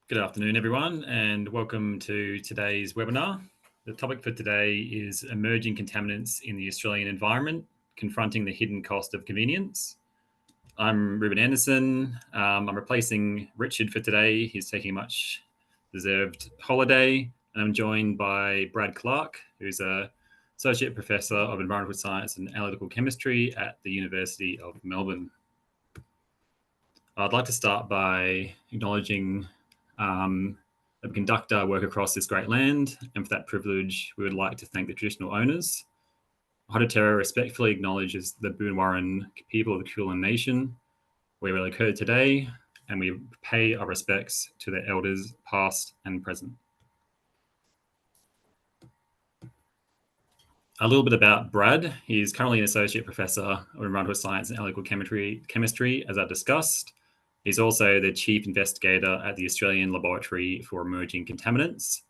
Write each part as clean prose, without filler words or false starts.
Good afternoon, everyone, and welcome to today's webinar. The topic for today is emerging contaminants in the Australian environment, confronting the hidden cost of convenience. I'm Ruben Anderson. I'm replacing Richard for today. He's taking a much deserved holiday, and I'm joined by Brad Clark, who's a Associate Professor of Environmental Science and Analytical Chemistry at the University of Melbourne. I'd like to start by acknowledging that we conduct our work across this great land, and for that privilege, we would like to thank the traditional owners. Aotearoa respectfully acknowledges the Boonwurrung people of the Kulin Nation, where we occur today, and we pay our respects to their elders, past and present. A little bit about Brad. He's currently an Associate Professor of Environmental Science and Analytical Chemistry, as I discussed. He's also the Chief Investigator at the Australian Laboratory for Emerging Contaminants.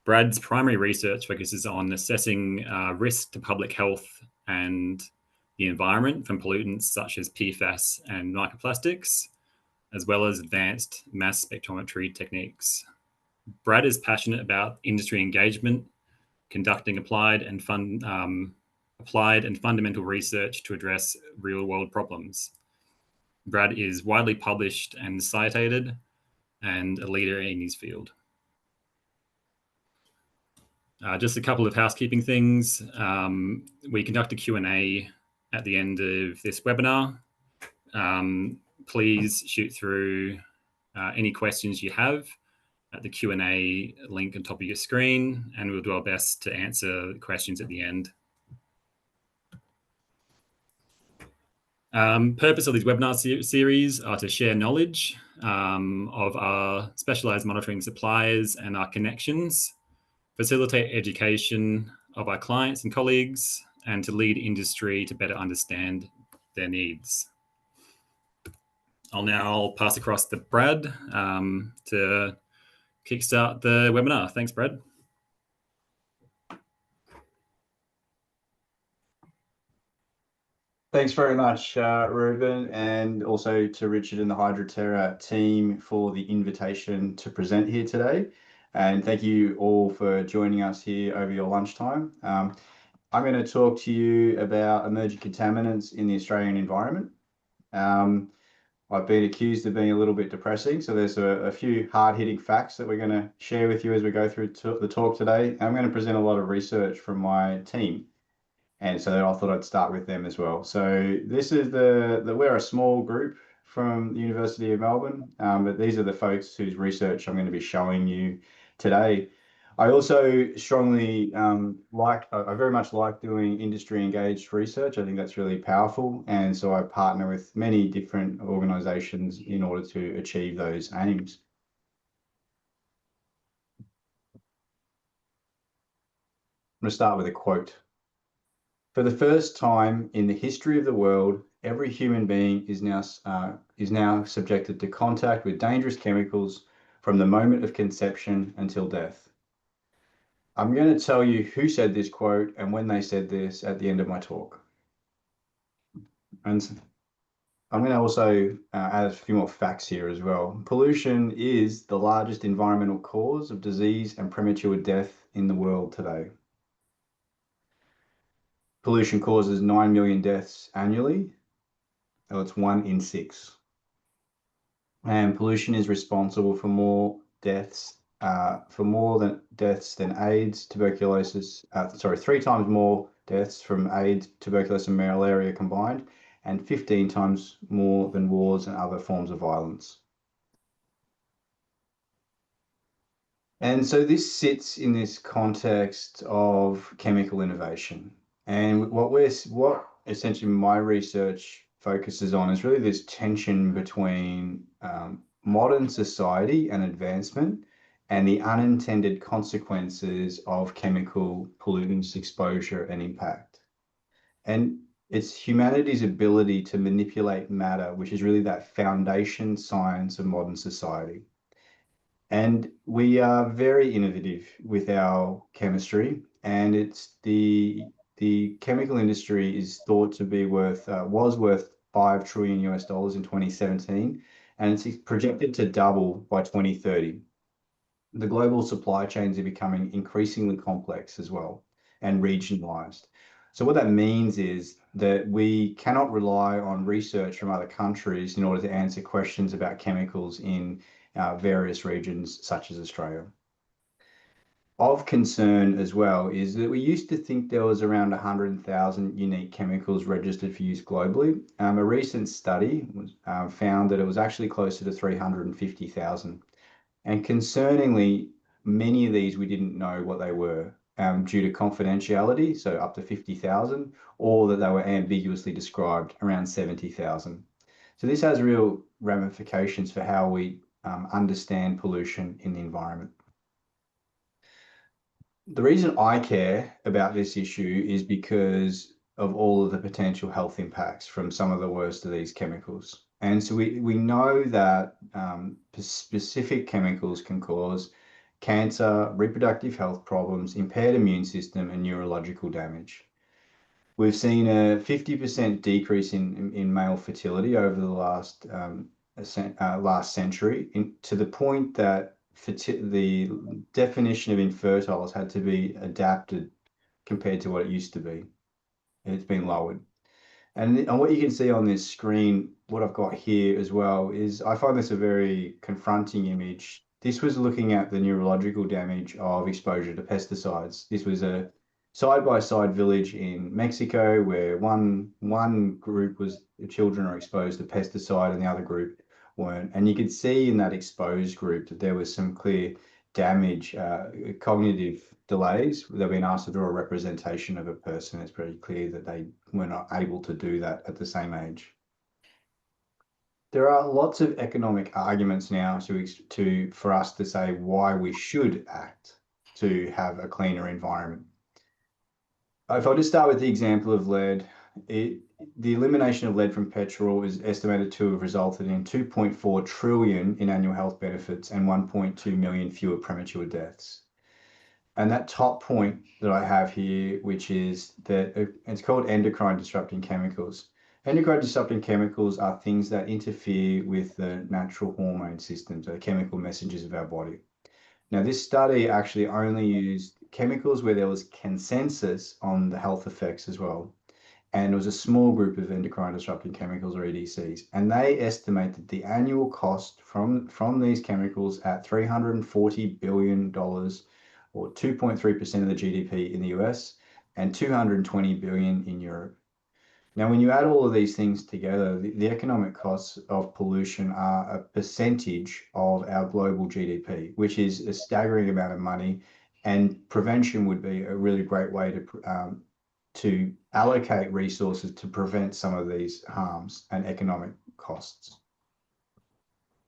Brad's primary research focuses on assessing risk to public health and the environment from pollutants such as PFAS and microplastics, as well as advanced mass spectrometry techniques. Brad is passionate about industry engagement, conducting applied and fundamental research to address real-world problems. Brad is widely published and cited, and a leader in his field. Just a couple of housekeeping things. We conduct a Q&A at the end of this webinar. Please shoot through any questions you have at the Q&A link on top of your screen, and we'll do our best to answer questions at the end. Purpose of these webinar series are to share knowledge of our specialized monitoring suppliers and our connections, facilitate education of our clients and colleagues, and to lead industry to better understand their needs. I'll now pass across to Brad to kickstart the webinar. Thanks, Brad. Thanks very much, Ruben, and also to Richard and the Hydroterra team for the invitation to present here today. And thank you all for joining us here over your lunchtime. I'm going to talk to you about emerging contaminants in the Australian environment. I've been accused of being a little bit depressing, so there's a few hard-hitting facts that we're going to share with you as we go through the talk today. I'm going to present a lot of research from my team. And so I thought I'd start with them as well. So this is we're a small group from the University of Melbourne, but these are the folks whose research I'm going to be showing you today. I also strongly I very much like doing industry engaged research. I think that's really powerful. And so I partner with many different organizations in order to achieve those aims. I'm going to start with a quote. For the first time in the history of the world, every human being is now subjected to contact with dangerous chemicals from the moment of conception until death. I'm going to tell you who said this quote and when they said this at the end of my talk. And I'm going to also add a few more facts here as well. Pollution is the largest environmental cause of disease and premature death in the world today. Pollution causes 9 million deaths annually. So it's 1 in 6. And pollution is responsible for more deaths, than AIDS, tuberculosis. 3 times more deaths from AIDS, tuberculosis, and malaria combined, and 15 times more than wars and other forms of violence. And so this sits in this context of chemical innovation. And what essentially my research focuses on is really this tension between modern society and advancement and the unintended consequences of chemical pollutants exposure and impact. And it's humanity's ability to manipulate matter, which is really that foundation science of modern society. And we are very innovative with our chemistry, and it's the chemical industry is thought to be was worth $5 trillion in 2017, and it's projected to double by 2030. The global supply chains are becoming increasingly complex as well and regionalized. So what that means is that we cannot rely on research from other countries in order to answer questions about chemicals in various regions such as Australia. Of concern as well is that we used to think there was around 100,000 unique chemicals registered for use globally. A recent study found that it was actually closer to 350,000. And concerningly, many of these we didn't know what they were due to confidentiality, so up to 50,000, or that they were ambiguously described around 70,000. So this has real ramifications for how we understand pollution in the environment. The reason I care about this issue is because of all of the potential health impacts from some of the worst of these chemicals. And so we know that specific chemicals can cause cancer, reproductive health problems, impaired immune system, and neurological damage. We've seen a 50% decrease in male fertility over the last century, to the point that the definition of infertile has had to be adapted compared to what it used to be. It's been lowered. And what you can see on this screen, what I've got here as well, is I find this a very confronting image. This was looking at the neurological damage of exposure to pesticides. This was a side-by-side village in Mexico where one group was the children are exposed to pesticide and the other group weren't. And you could see in that exposed group that there was some clear damage, cognitive delays. They've been asked to draw a representation of a person. It's pretty clear that they were not able to do that at the same age. There are lots of economic arguments now for us to say why we should act to have a cleaner environment. If I just start with the example of lead, the elimination of lead from petrol is estimated to have resulted in 2.4 trillion in annual health benefits and 1.2 million fewer premature deaths. And that top point that I have here, which is that it's called endocrine disrupting chemicals. Endocrine disrupting chemicals are things that interfere with the natural hormone systems, the chemical messages of our body. Now, this study actually only used chemicals where there was consensus on the health effects as well. And it was a small group of endocrine disrupting chemicals, or EDCs. And they estimated the annual cost from these chemicals at $340 billion, or 2.3% of the GDP in the US, and 220 billion in Europe. Now, when you add all of these things together, the economic costs of pollution are a percentage of our global GDP, which is a staggering amount of money. And prevention would be a really great way to allocate resources to prevent some of these harms and economic costs.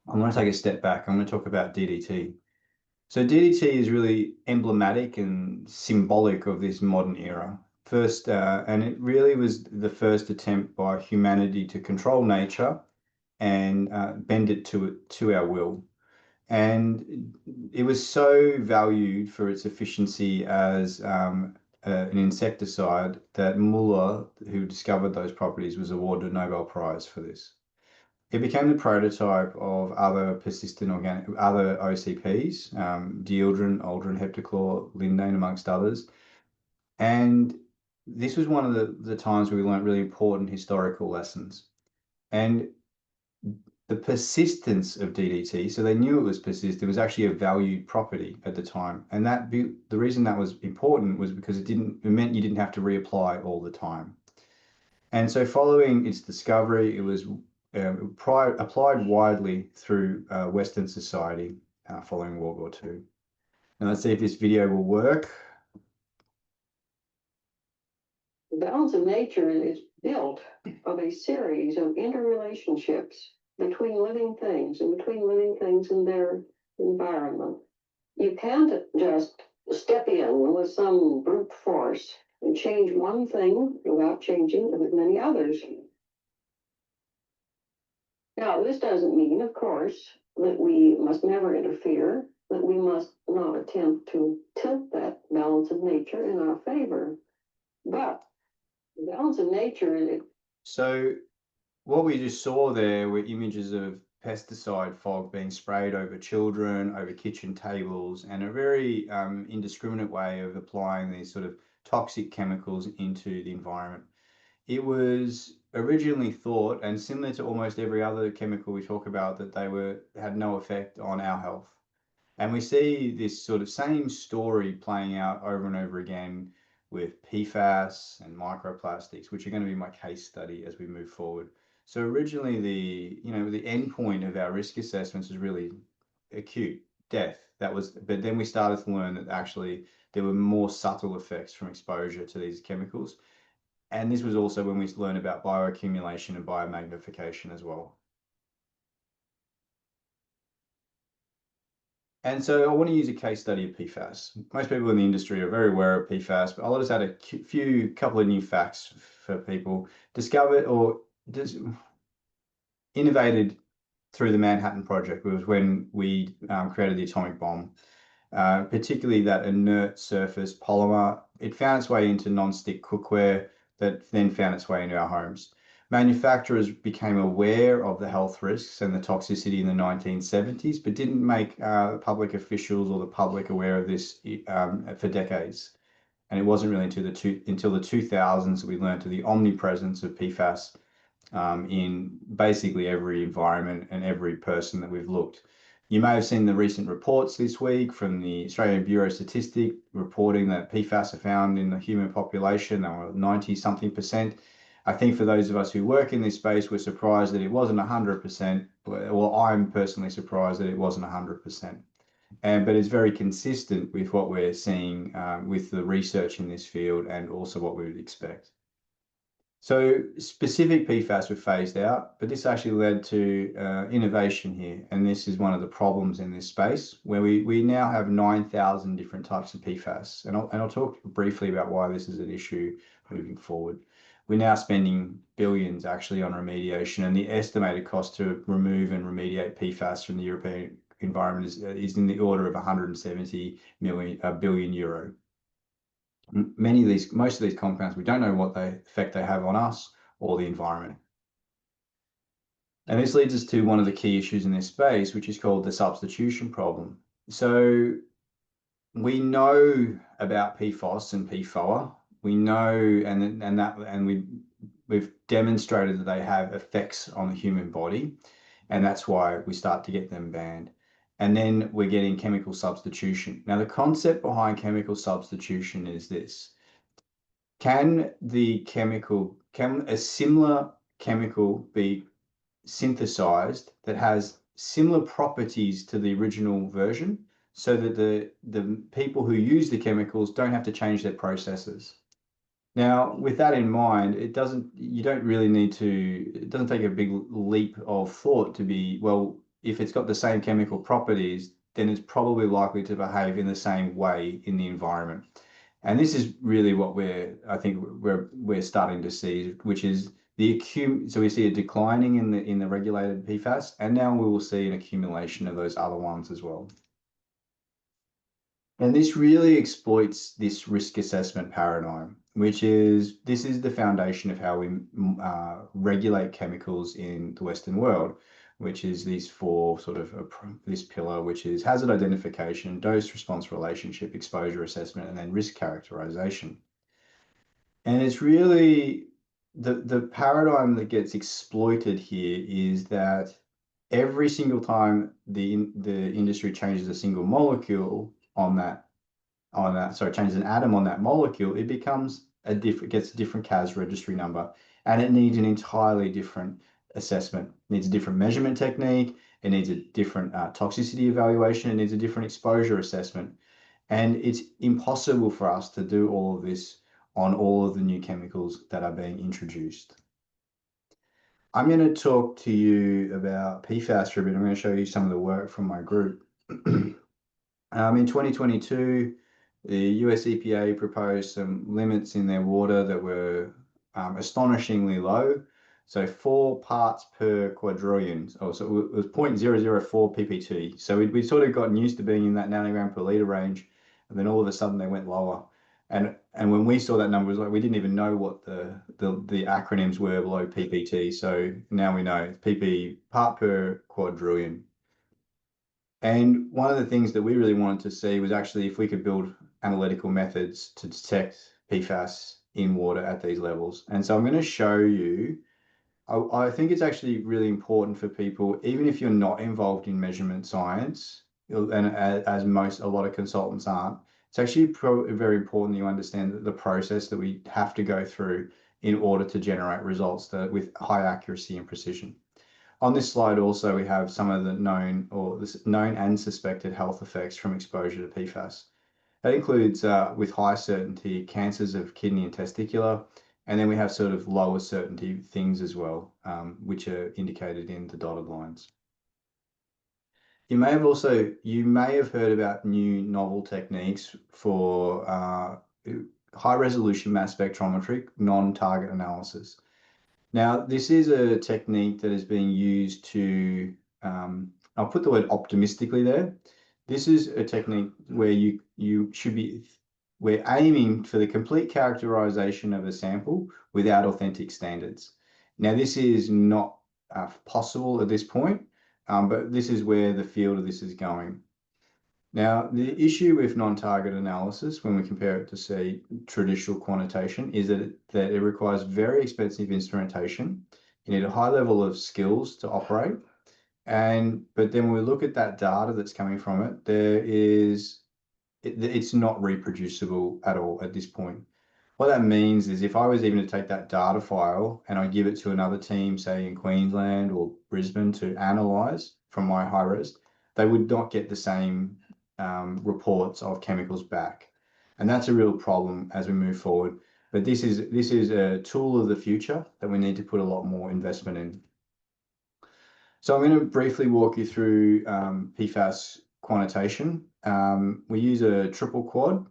I'm going to take a step back. I'm going to talk about DDT. So DDT is really emblematic and symbolic of this modern era. And it really was the first attempt by humanity to control nature and bend it to our will. And it was so valued for its efficiency as an insecticide that Muller, who discovered those properties, was awarded a Nobel Prize for this. It became the prototype of other other OCPs, dieldrin, aldrin, heptachlor, lindane, amongst others. And this was one of the times where we learned really important historical lessons. And the persistence of DDT, so they knew it was persistent, it was actually a valued property at the time. And the reason that was important was because it meant you didn't have to reapply all the time. And so following its discovery, it was applied widely through Western society following World War II. Now let's see if this video will work. The balance of nature is built of a series of interrelationships between living things and between living things and their environment. You can't just step in with some brute force and change one thing without changing many others. Now, this doesn't mean, of course, that we must never interfere, that we must not attempt to tilt that balance of nature in our favor. But the balance of nature. So what we just saw there were images of pesticide fog being sprayed over children, over kitchen tables, and a very indiscriminate way of applying these sort of toxic chemicals into the environment. It was originally thought, and similar to almost every other chemical we talk about, that they had no effect on our health. And we see this sort of same story playing out over and over again with PFAS and microplastics, which are going to be my case study as we move forward. So originally the end point of our risk assessments was really acute death. But then we started to learn that actually there were more subtle effects from exposure to these chemicals. And this was also when we learned about bioaccumulation and biomagnification as well. And so I want to use a case study of PFAS. Most people in the industry are very aware of PFAS, but I'll just add a couple of new facts for people. Discovered or innovated through the Manhattan Project was when we created the atomic bomb, particularly that inert surface polymer. It found its way into non-stick cookware that then found its way into our homes. Manufacturers became aware of the health risks and the toxicity in the 1970s, but didn't make public officials or the public aware of this for decades. And it wasn't really until the 2000s that we learned of the omnipresence of PFAS in basically every environment and every person that we've looked. You may have seen the recent reports this week from the Australian Bureau of Statistics reporting that PFAS are found in the human population. They were 90-something%. I think for those of us who work in this space, we're surprised that it wasn't 100%. Well, I'm personally surprised that it wasn't 100%. But it's very consistent with what we're seeing with the research in this field and also what we would expect. So specific PFAS were phased out, but this actually led to innovation here. And this is one of the problems in this space where we now have 9,000 different types of PFAS. And I'll talk briefly about why this is an issue moving forward. We're now spending billions actually on remediation, and the estimated cost to remove and remediate PFAS from the European environment is in the order of 170 billion euro. Most of these compounds, we don't know what effect they have on us or the environment. And this leads us to one of the key issues in this space, which is called the substitution problem. So we know about PFOS and PFOA. We know, we've demonstrated that they have effects on the human body, and that's why we start to get them banned. And then we're getting chemical substitution. Now, the concept behind chemical substitution is this. Can a similar chemical be synthesized that has similar properties to the original version so that the people who use the chemicals don't have to change their processes? Now, with that in mind, it doesn't take a big leap of thought to be, well, if it's got the same chemical properties, then it's probably likely to behave in the same way in the environment. And this is really what we're starting to see, which is so we see a declining in the regulated PFAS, and now we will see an accumulation of those other ones as well. And this really exploits this risk assessment paradigm, this is the foundation of how we regulate chemicals in the Western world, which is these four this pillar, which is hazard identification, dose response relationship, exposure assessment, and then risk characterization. And it's really the paradigm that gets exploited here is that every single time the industry changes a single molecule changes an atom on that molecule, it gets a different CAS registry number, and it needs an entirely different assessment. It needs a different measurement technique. It needs a different toxicity evaluation. It needs a different exposure assessment. And it's impossible for us to do all of this on all of the new chemicals that are being introduced. I'm going to talk to you about PFAS for a bit. I'm going to show you some of the work from my group. In 2022, the US EPA proposed some limits in their water that were astonishingly low. So 4 parts per quadrillion. So it was 0.004 ppt. So we'd sort of gotten used to being in that nanogram per liter range, and then all of a sudden they went lower. And when we saw that number, it was like we didn't even know what the acronyms were below PPT. So now we know it's PP, part per quadrillion. And one of the things that we really wanted to see was actually if we could build analytical methods to detect PFAS in water at these levels. And so I'm going to show you, I think it's actually really important for people, even if you're not involved in measurement science, and as a lot of consultants aren't, it's actually very important that you understand the process that we have to go through in order to generate results with high accuracy and precision. On this slide also, we have some of the known and suspected health effects from exposure to PFAS. That includes, with high certainty, cancers of kidney and testicular, and then we have sort of lower certainty things as well, which are indicated in the dotted lines. You may have heard about new novel techniques for high resolution mass spectrometry, non-target analysis. Now, this is a technique that is being used to, I'll put the word optimistically there. This is a technique where we're aiming for the complete characterization of a sample without authentic standards. Now, this is not possible at this point, but this is where the field of this is going. Now, the issue with non-target analysis, when we compare it to, say, traditional quantitation, is that it requires very expensive instrumentation. You need a high level of skills to operate. But then when we look at that data that's coming from it, it's not reproducible at all at this point. What that means is if I was even to take that data file and I give it to another team, say in Queensland or Brisbane, to analyze from my high res, they would not get the same reports of chemicals back. And that's a real problem as we move forward. But this is a tool of the future that we need to put a lot more investment in. So I'm going to briefly walk you through PFAS quantitation. We use a triple quad,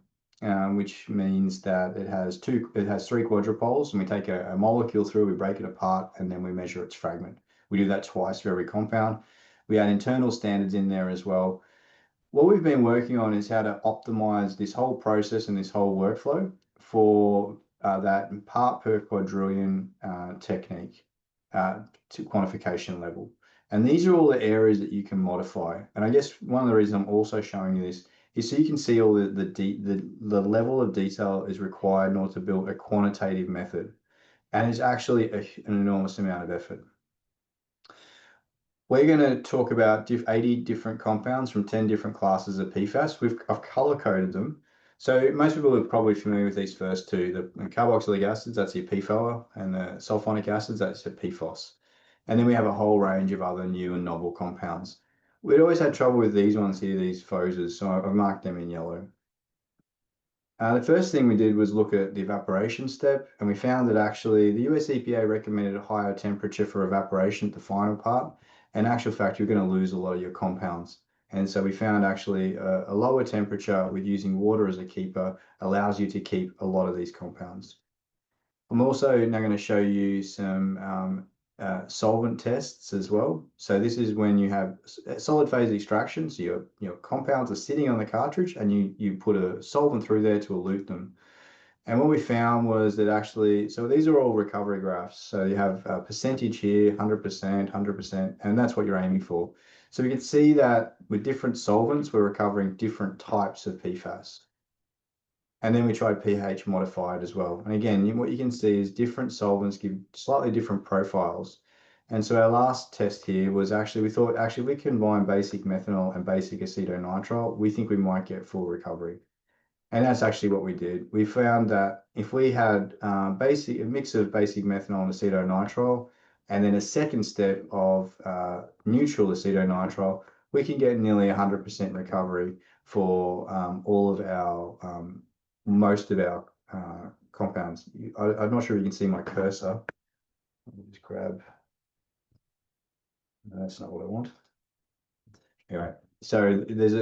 which means that it has 3 quadrupoles, and we take a molecule through, we break it apart, and then we measure its fragment. We do that twice for every compound. We add internal standards in there as well. What we've been working on is how to optimize this whole process and this whole workflow for that part per quadrillion technique to quantification level. And these are all the areas that you can modify. And I guess one of the reasons I'm also showing you this is so you can see all the level of detail is required in order to build a quantitative method. And it's actually an enormous amount of effort. We're going to talk about 80 different compounds from 10 different classes of PFAS. I've color-coded them. So most people are probably familiar with these first two, the carboxylic acids, that's your PFOA, and the sulfonic acids, that's your PFOS. And then we have a whole range of other new and novel compounds. We'd always had trouble with these ones here, these FOSAs, so I've marked them in yellow. The first thing we did was look at the evaporation step, and we found that actually the US EPA recommended a higher temperature for evaporation at the final part. In actual fact, you're going to lose a lot of your compounds. And so we found actually a lower temperature with using water as a keeper allows you to keep a lot of these compounds. I'm also now going to show you some solvent tests as well. So this is when you have solid phase extraction. So your compounds are sitting on the cartridge and you put a solvent through there to elute them. And what we found was that actually, so these are all recovery graphs. So you have a percentage here, 100%, 100%, and that's what you're aiming for. So we can see that with different solvents, we're recovering different types of PFAS. And then we tried pH modified as well. And again, what you can see is different solvents give slightly different profiles. And so our last test here was we thought if we combine basic methanol and basic acetonitrile, we think we might get full recovery. And that's actually what we did. We found that if we had a mix of basic methanol and acetonitrile, and then a second step of neutral acetonitrile, we can get nearly 100% recovery for most of our compounds. I'm not sure if you can see my cursor. Let me just grab. No, that's not what I want. Anyway, so there's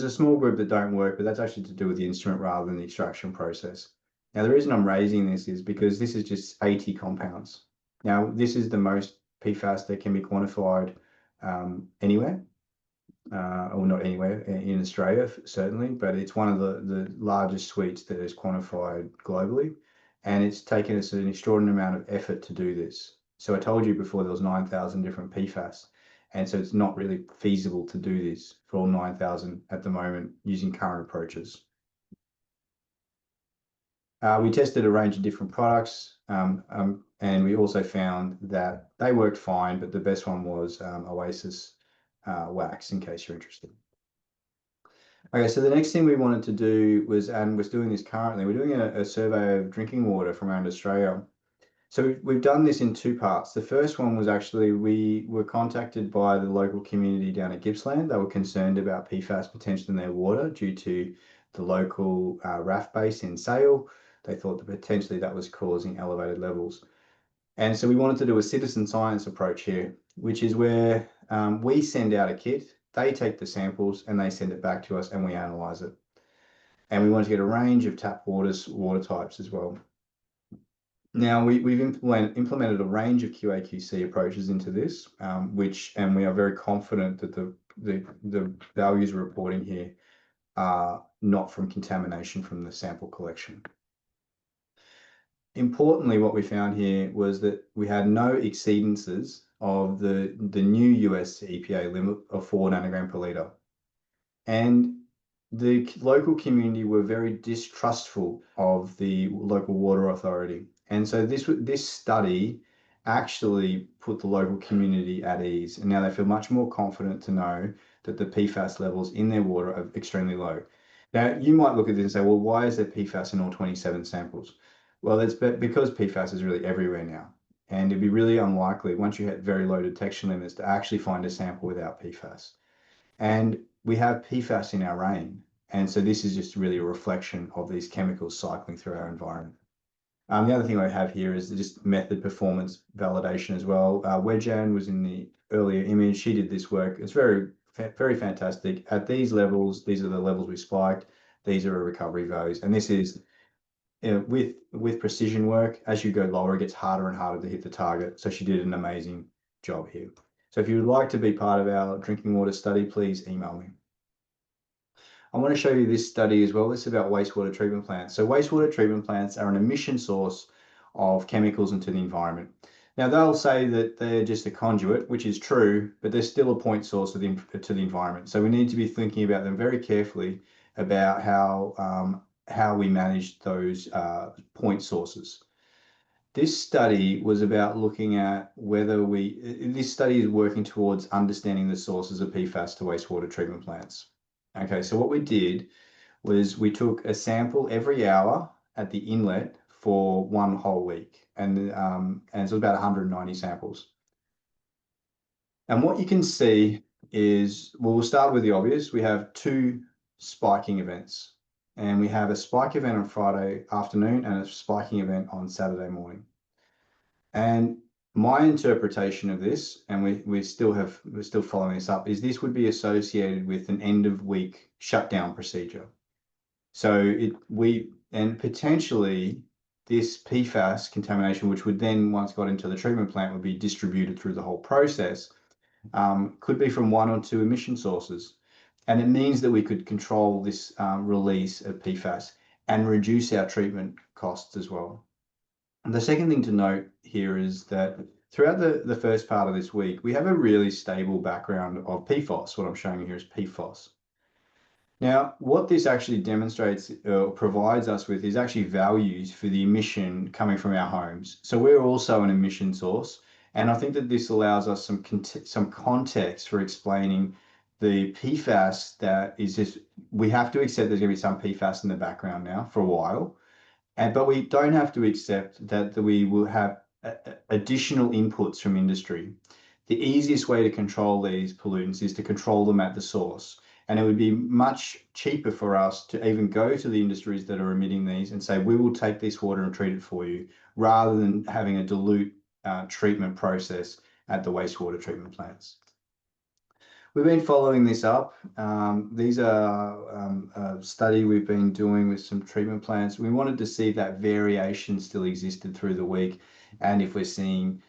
a small group that don't work, but that's actually to do with the instrument rather than the extraction process. Now, the reason I'm raising this is because this is just 80 compounds. Now, this is the most PFAS that can be quantified anywhere. or not anywhere in Australia, certainly, but it's one of the largest suites that is quantified globally. And it's taken us an extraordinary amount of effort to do this. So I told you before there was 9,000 different PFAS. And so it's not really feasible to do this for all 9,000 at the moment using current approaches. We tested a range of different products, and we also found that they worked fine, but the best one was Oasis wax, in case you're interested. Okay, so the next thing we wanted to do was, and we're doing this currently, we're doing a survey of drinking water from around Australia. So we've done this in two parts. The first one was actually, we were contacted by the local community down at Gippsland. They were concerned about PFAS potential in their water due to the local RAF base in Sale. They thought that potentially that was causing elevated levels. And so we wanted to do a citizen science approach here, which is where we send out a kit, they take the samples and they send it back to us and we analyze it. And we wanted to get a range of tap water types as well. Now we've implemented a range of QA/QC approaches into this, and we are very confident that the values we're reporting here are not from contamination from the sample collection. Importantly, what we found here was that we had no exceedances of the new US EPA limit of 4 nanogram per litre. And the local community were very distrustful of the local water authority. And so this study actually put the local community at ease. And now they feel much more confident to know that the PFAS levels in their water are extremely low. Now, you might look at this and say, well, why is there PFAS in all 27 samples? Well, it's because PFAS is really everywhere now. And it'd be really unlikely, once you hit very low detection limits, to actually find a sample without PFAS. And we have PFAS in our rain. And so this is just really a reflection of these chemicals cycling through our environment. The other thing I have here is just method performance validation as well. Wejan was in the earlier image. She did this work. It's very, very fantastic. At these levels, these are the levels we spiked. These are our recovery values. And this is with precision work. As you go lower, it gets harder and harder to hit the target. So she did an amazing job here. So if you would like to be part of our drinking water study, please email me. I want to show you this study as well. This is about wastewater treatment plants. So wastewater treatment plants are an emission source of chemicals into the environment. Now they'll say that they're just a conduit, which is true, but they're still a point source to the environment. So we need to be thinking about them very carefully about how we manage those point sources. This study was about looking at whether this study is working towards understanding the sources of PFAS to wastewater treatment plants. Okay, so what we did was we took a sample every hour at the inlet for one whole week, and so about 190 samples. And what you can see is, well, we'll start with the obvious. We have two spiking events, and we have a spike event on Friday afternoon and a spiking event on Saturday morning. And my interpretation of this, and we're still following this up, is this would be associated with an end of week shutdown procedure. So and potentially this PFAS contamination, which would then, once got into the treatment plant, would be distributed through the whole process, could be from one or two emission sources. And it means that we could control this release of PFAS and reduce our treatment costs as well. And the second thing to note here is that throughout the first part of this week, we have a really stable background of PFOS. What I'm showing you here is PFOS. Now, what this actually demonstrates or provides us with is actually values for the emission coming from our homes. So we're also an emission source. And I think that this allows us some context for explaining the PFAS that is just, we have to accept there's going to be some PFAS in the background now for a while. But we don't have to accept that we will have additional inputs from industry. The easiest way to control these pollutants is to control them at the source. And it would be much cheaper for us to even go to the industries that are emitting these and say, we will take this water and treat it for you, rather than having a dilute treatment process at the wastewater treatment plants. We've been following this up. These are a study we've been doing with some treatment plants. We wanted to see if that variation still existed through the week and if we're seeing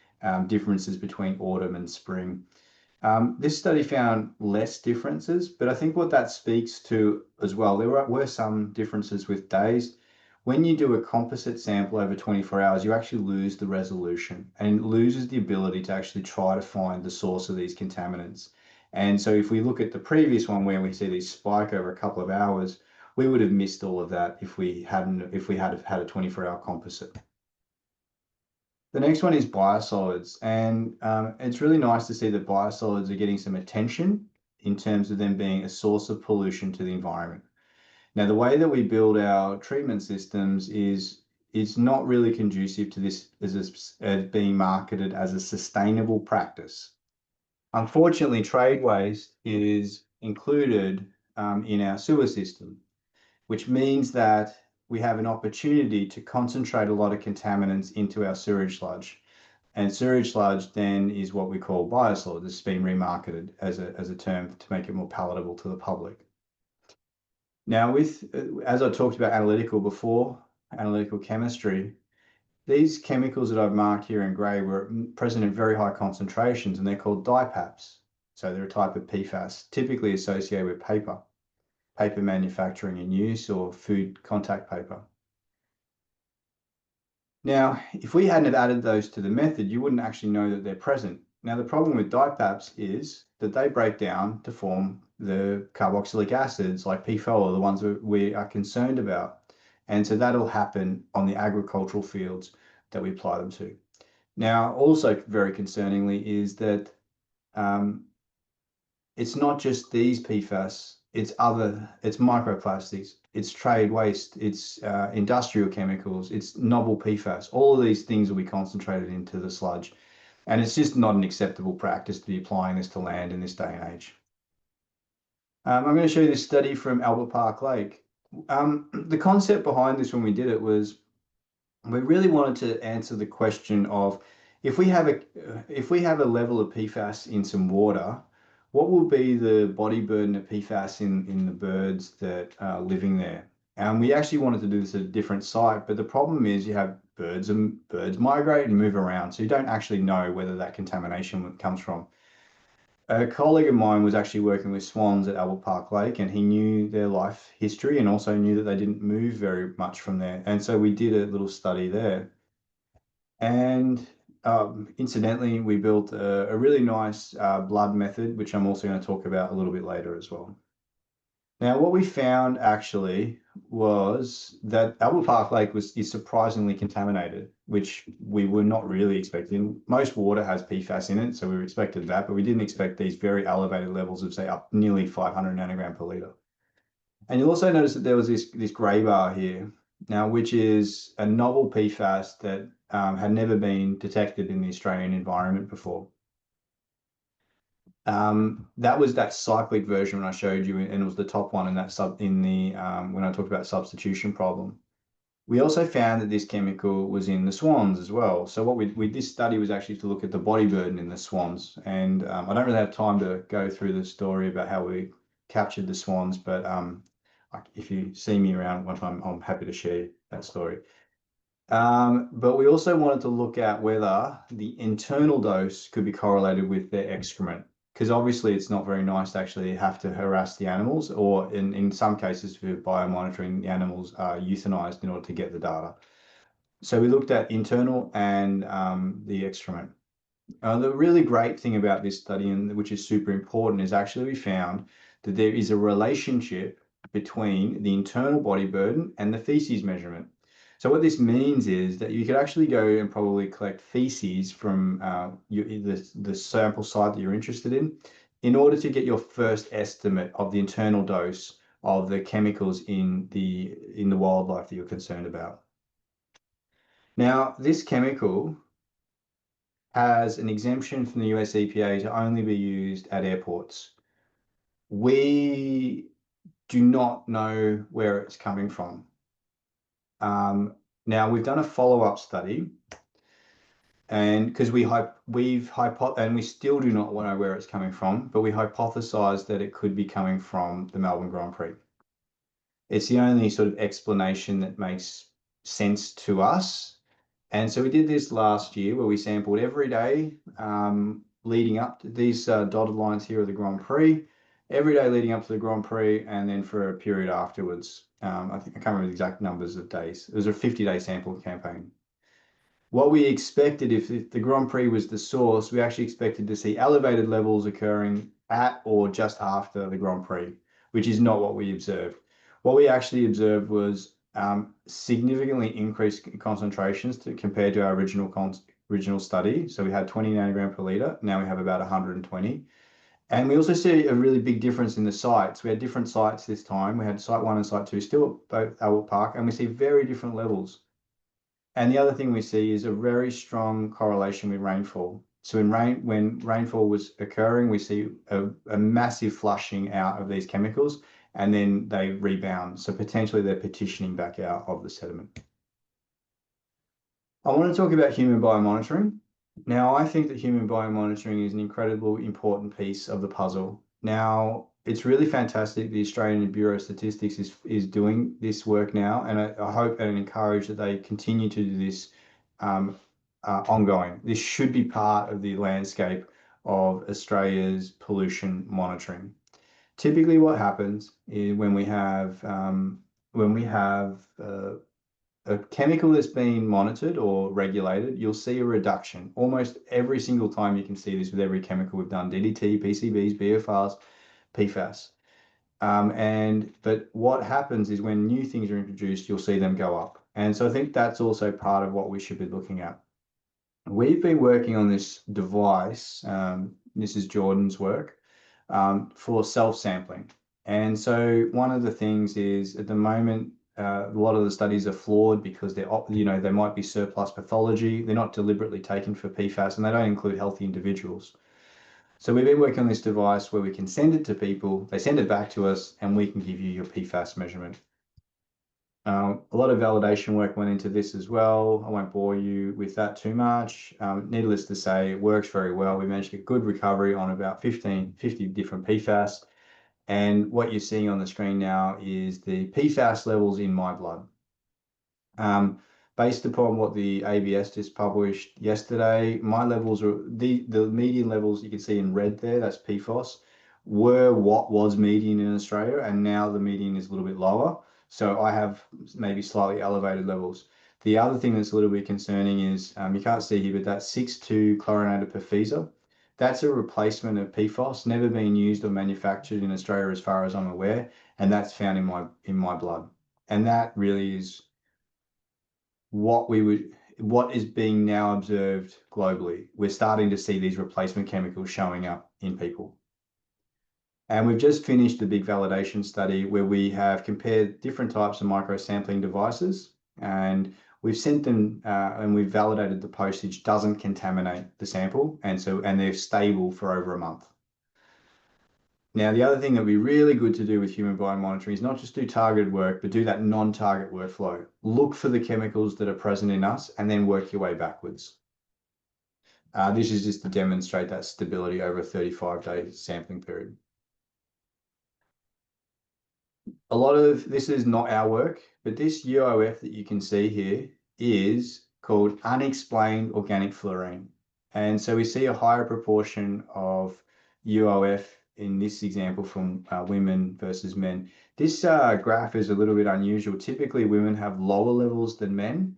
differences between autumn and spring. This study found less differences, but I think what that speaks to as well, there were some differences with days. When you do a composite sample over 24 hours, you actually lose the resolution and it loses the ability to actually try to find the source of these contaminants. And so if we look at the previous one where we see these spike over a couple of hours, we would have missed all of that if we had had a 24-hour composite. The next one is biosolids, and it's really nice to see that biosolids are getting some attention in terms of them being a source of pollution to the environment. Now, the way that we build our treatment systems is not really conducive to this as being marketed as a sustainable practice. Unfortunately, trade waste is included in our sewer system, which means that we have an opportunity to concentrate a lot of contaminants into our sewage sludge. And sewage sludge then is what we call biosolids. It's been remarketed as a term to make it more palatable to the public. Now, as I talked about analytical before, analytical chemistry, these chemicals that I've marked here in grey were present in very high concentrations, and they're called DIPAPs. So they're a type of PFAS, typically associated with paper manufacturing and use, or food contact paper. Now, if we hadn't have added those to the method, you wouldn't actually know that they're present. Now, the problem with DIPAPs is that they break down to form the carboxylic acids like PFOA, the ones that we are concerned about. And so that'll happen on the agricultural fields that we apply them to. Now, also very concerningly is that it's not just these PFAS, it's microplastics, it's trade waste, it's industrial chemicals, it's novel PFAS. All of these things will be concentrated into the sludge. And it's just not an acceptable practice to be applying this to land in this day and age. I'm going to show you this study from Albert Park Lake. The concept behind this when we did it was we really wanted to answer the question of if we have a level of PFAS in some water, what will be the body burden of PFAS in the birds that are living there? And we actually wanted to do this at a different site, but the problem is you have birds migrate and move around, so you don't actually know whether that contamination comes from. A colleague of mine was actually working with swans at Albert Park Lake, and he knew their life history and also knew that they didn't move very much from there. And so we did a little study there. And incidentally, we built a really nice blood method, which I'm also going to talk about a little bit later as well. Now, what we found actually was that Albert Park Lake is surprisingly contaminated, which we were not really expecting. Most water has PFAS in it, so we expected that, but we didn't expect these very elevated levels of, say, up nearly 500 nanogram per liter. And you'll also notice that there was this gray bar here, now, which is a novel PFAS that had never been detected in the Australian environment before. That was that cyclic version when I showed you, and it was the top one in that when I talked about substitution problem. We also found that this chemical was in the swans as well. So what this study was actually to look at the body burden in the swans, and I don't really have time to go through the story about how we captured the swans, but if you see me around one time, I'm happy to share that story. But we also wanted to look at whether the internal dose could be correlated with their excrement, because obviously it's not very nice to actually have to harass the animals, or in some cases for biomonitoring, the animals are euthanized in order to get the data. So we looked at internal and the excrement. The really great thing about this study, and which is super important, is actually we found that there is a relationship between the internal body burden and the feces measurement. So what this means is that you could actually go and probably collect feces from the sample site that you're interested in order to get your first estimate of the internal dose of the chemicals in the wildlife that you're concerned about. Now, this chemical has an exemption from the US EPA to only be used at airports. We do not know where it's coming from. Now, we've done a follow-up study, and because we still do not know where it's coming from, but we hypothesized that it could be coming from the Melbourne Grand Prix. It's the only sort of explanation that makes sense to us. And so we did this last year where we sampled every day leading up to these dotted lines here are the Grand Prix, every day leading up to the Grand Prix, and then for a period afterwards. I think I can't remember the exact numbers of days. It was a 50-day sample campaign. What we expected, if the Grand Prix was the source, we actually expected to see elevated levels occurring at or just after the Grand Prix, which is not what we observed. What we actually observed was significantly increased concentrations compared to our original study. So we had 20 nanogram per liter. Now we have about 120. And we also see a really big difference in the sites. We had different sites this time. We had site 1 and site 2 still at both Albert Park, and we see very different levels. And the other thing we see is a very strong correlation with rainfall. So when rainfall was occurring, we see a massive flushing out of these chemicals, and then they rebound. So potentially they're petitioning back out of the sediment. I want to talk about human biomonitoring. Now, I think that human biomonitoring is an incredibly important piece of the puzzle. Now, it's really fantastic the Australian Bureau of Statistics is doing this work now, and I hope and encourage that they continue to do this ongoing. This should be part of the landscape of Australia's pollution monitoring. Typically, what happens is when we have a chemical that's been monitored or regulated, you'll see a reduction. Almost every single time you can see this with every chemical we've done, DDT, PCBs, BFRs, PFAS. But what happens is when new things are introduced, you'll see them go up. And so I think that's also part of what we should be looking at. We've been working on this device, this is Jordan's work, for self-sampling. And so one of the things is at the moment, a lot of the studies are flawed because they might be surplus pathology. They're not deliberately taken for PFAS, and they don't include healthy individuals. So we've been working on this device where we can send it to people, they send it back to us, and we can give you your PFAS measurement. A lot of validation work went into this as well. I won't bore you with that too much. Needless to say, it works very well. We managed to get good recovery on about 50 different PFAS. And what you're seeing on the screen now is the PFAS levels in my blood. Based upon what the ABS just published yesterday, my levels are the median levels you can see in red there, that's PFOS, were what was median in Australia, and now the median is a little bit lower. So I have maybe slightly elevated levels. The other thing that's a little bit concerning is, you can't see here, but that 6,2 chlorinated perfeza, that's a replacement of PFOS, never been used or manufactured in Australia as far as I'm aware, and that's found in my blood. And that really is what is being now observed globally. We're starting to see these replacement chemicals showing up in people. And we've just finished a big validation study where we have compared different types of microsampling devices, and we've sent them and we've validated the postage doesn't contaminate the sample, and they're stable for over a month. Now, the other thing that would be really good to do with human biomonitoring is not just do targeted work, but do that non-target workflow. Look for the chemicals that are present in us and then work your way backwards. This is just to demonstrate that stability over a 35-day sampling period. A lot of this is not our work, but this UOF that you can see here is called unexplained organic fluorine. And so we see a higher proportion of UOF in this example from women versus men. This graph is a little bit unusual. Typically, women have lower levels than men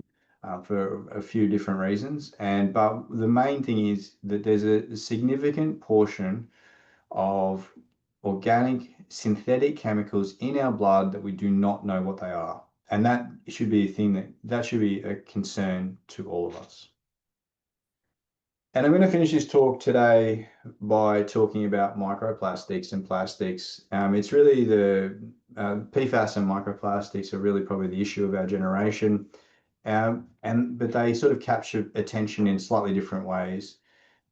for a few different reasons. But the main thing is that there's a significant portion of organic synthetic chemicals in our blood that we do not know what they are. And that should be a thing that should be a concern to all of us. And I'm going to finish this talk today by talking about microplastics and plastics. It's really the PFAS and microplastics are really probably the issue of our generation. But they sort of capture attention in slightly different ways.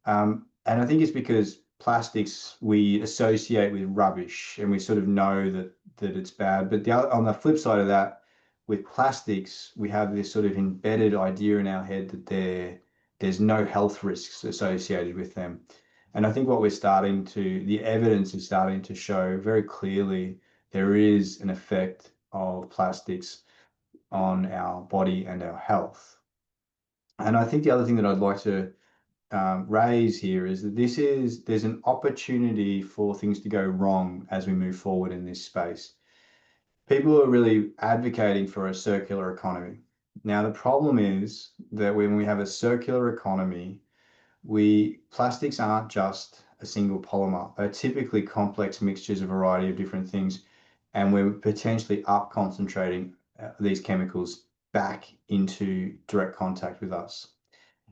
And I think it's because plastics we associate with rubbish and we sort of know that it's bad. But on the flip side of that, with plastics, we have this sort of embedded idea in our head that there's no health risks associated with them. And I think the evidence is starting to show very clearly there is an effect of plastics on our body and our health. And I think the other thing that I'd like to raise here is that there's an opportunity for things to go wrong as we move forward in this space. People are really advocating for a circular economy. Now, the problem is that when we have a circular economy, plastics aren't just a single polymer. They're typically complex mixtures of a variety of different things, and we're potentially up concentrating these chemicals back into direct contact with us.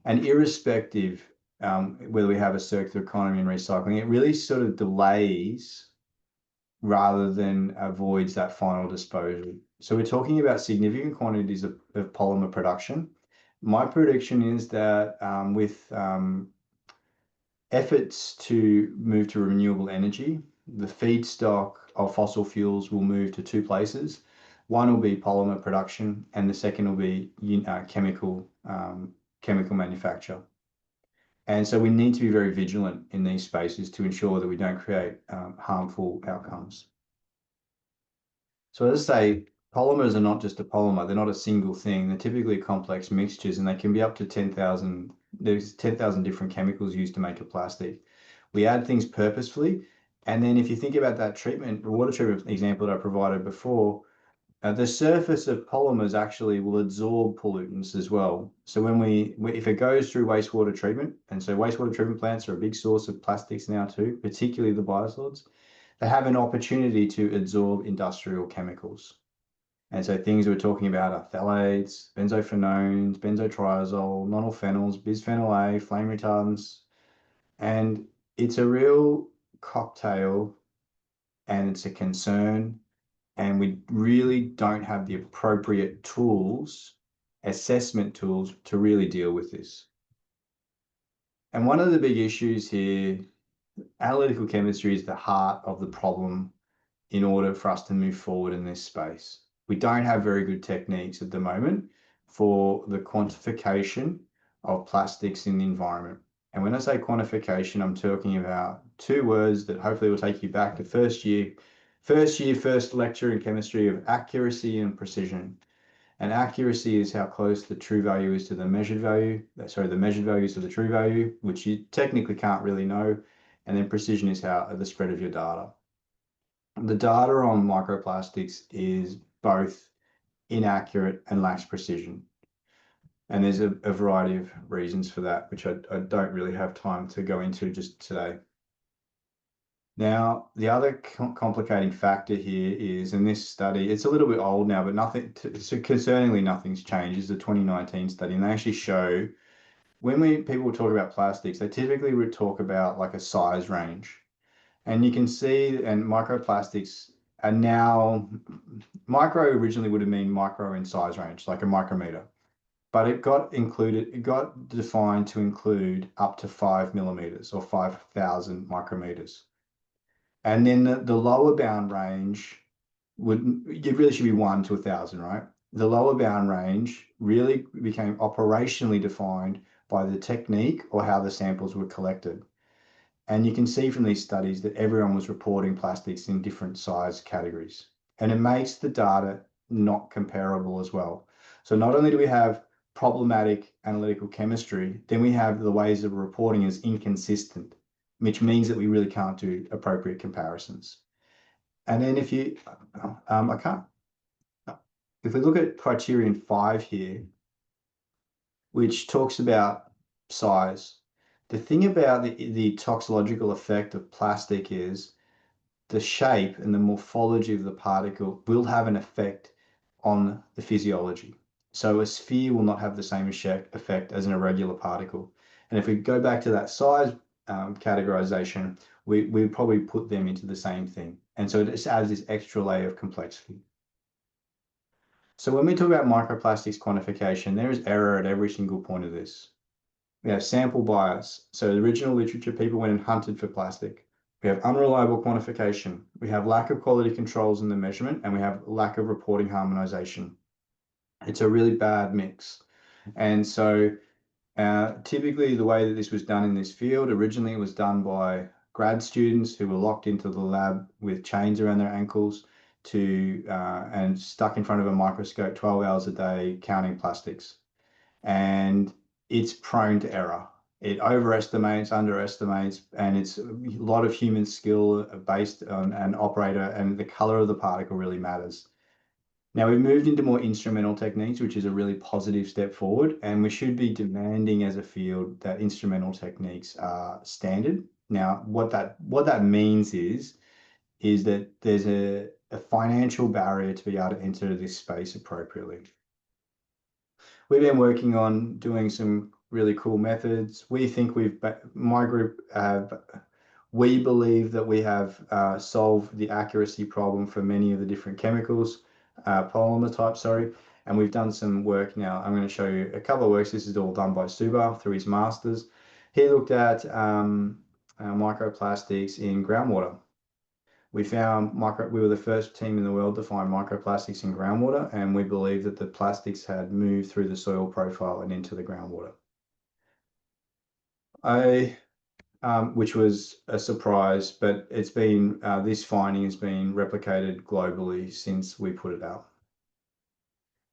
And irrespective whether we have a circular economy and recycling, it really sort of delays rather than avoids that final disposal. So we're talking about significant quantities of polymer production. My prediction is that with efforts to move to renewable energy, the feedstock of fossil fuels will move to two places. One will be polymer production, and the second will be chemical manufacture. And so we need to be very vigilant in these spaces to ensure that we don't create harmful outcomes. So as I say, polymers are not just a polymer. They're not a single thing. They're typically complex mixtures, and they can be up to 10,000. There's 10,000 different chemicals used to make a plastic. We add things purposefully. And then if you think about that treatment, the water treatment example that I provided before, the surface of polymers actually will absorb pollutants as well. So if it goes through wastewater treatment, and so wastewater treatment plants are a big source of plastics now too, particularly the biosolids, they have an opportunity to absorb industrial chemicals. And so things we're talking about are phthalates, benzophenones, benzotriazole, nonylphenols, bisphenol A, flame retardants. And it's a real cocktail, and it's a concern. And we really don't have the appropriate tools, assessment tools, to really deal with this. And one of the big issues here, analytical chemistry is the heart of the problem in order for us to move forward in this space. We don't have very good techniques at the moment for the quantification of plastics in the environment. And when I say quantification, I'm talking about two words that hopefully will take you back to first lecture in chemistry of accuracy and precision. And accuracy is how close the true value is to the measured value. Sorry, the measured value is to the true value, which you technically can't really know. And then precision is how the spread of your data. The data on microplastics is both inaccurate and lacks precision. And there's a variety of reasons for that, which I don't really have time to go into just today. Now, the other complicating factor here is, in this study, it's a little bit old now, but concerningly nothing's changed. It's a 2019 study, and they actually show when people talk about plastics, they typically would talk about like a size range. And you can see, and microplastics are now, micro originally would have been micro in size range, like a micrometer. But it got defined to include up to 5 millimeters or 5,000 micrometers. And then the lower bound range it really should be 1 to 1,000, right? The lower bound range really became operationally defined by the technique or how the samples were collected. And you can see from these studies that everyone was reporting plastics in different size categories. And it makes the data not comparable as well. So not only do we have problematic analytical chemistry, then we have the ways of reporting is inconsistent, which means that we really can't do appropriate comparisons. And then if we look at criterion 5 here, which talks about size, the thing about the toxicological effect of plastic is the shape and the morphology of the particle will have an effect on the physiology. So a sphere will not have the same effect as an irregular particle. And if we go back to that size categorization, we probably put them into the same thing. And so it just adds this extra layer of complexity. So when we talk about microplastics quantification, there is error at every single point of this. We have sample bias. So the original literature, people went and hunted for plastic. We have unreliable quantification. We have lack of quality controls in the measurement, and we have lack of reporting harmonization. It's a really bad mix. And so typically the way that this was done in this field, originally it was done by grad students who were locked into the lab with chains around their ankles and stuck in front of a microscope 12 hours a day counting plastics. And it's prone to error. It overestimates, underestimates, and it's a lot of human skill based on an operator, and the color of the particle really matters. Now we've moved into more instrumental techniques, which is a really positive step forward, and we should be demanding as a field that instrumental techniques are standard. Now, what that means is that there's a financial barrier to be able to enter this space appropriately. We've been working on doing some really cool methods. We think my group we believe that we have solved the accuracy problem for many of the different chemicals, polymer types, sorry, and we've done some work now. I'm going to show you a couple of works. This is all done by Suba through his masters. He looked at microplastics in groundwater. We were the first team in the world to find microplastics in groundwater, and we believe that the plastics had moved through the soil profile and into the groundwater. Which was a surprise, but it's been this finding has been replicated globally since we put it out.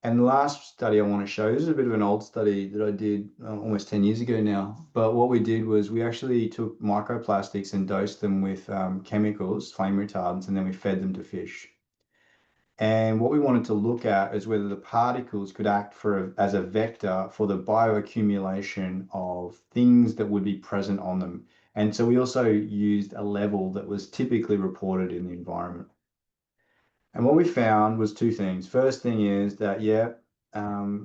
And the last study I want to show, this is a bit of an old study that I did almost 10 years ago now. But what we did was we actually took microplastics and dosed them with chemicals, flame retardants, and then we fed them to fish. And what we wanted to look at is whether the particles could act as a vector for the bioaccumulation of things that would be present on them. And so we also used a level that was typically reported in the environment. And what we found was two things. First thing is that,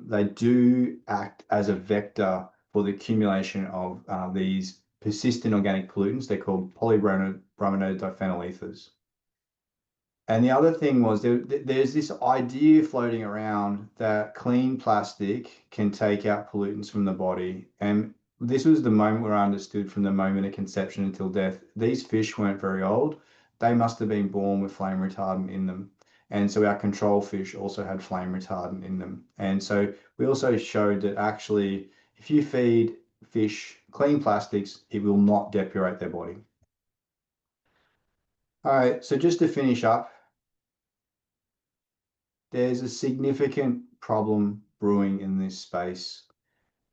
they do act as a vector for the accumulation of these persistent organic pollutants. They're called polybrominated diphenyl ethers. And the other thing was there's this idea floating around that clean plastic can take out pollutants from the body. And this was the moment where I understood, from the moment of conception until death, these fish weren't very old. They must have been born with flame retardant in them. And so our control fish also had flame retardant in them. And so we also showed that actually, if you feed fish clean plastics, it will not depurate their body. All right, so just to finish up, there's a significant problem brewing in this space,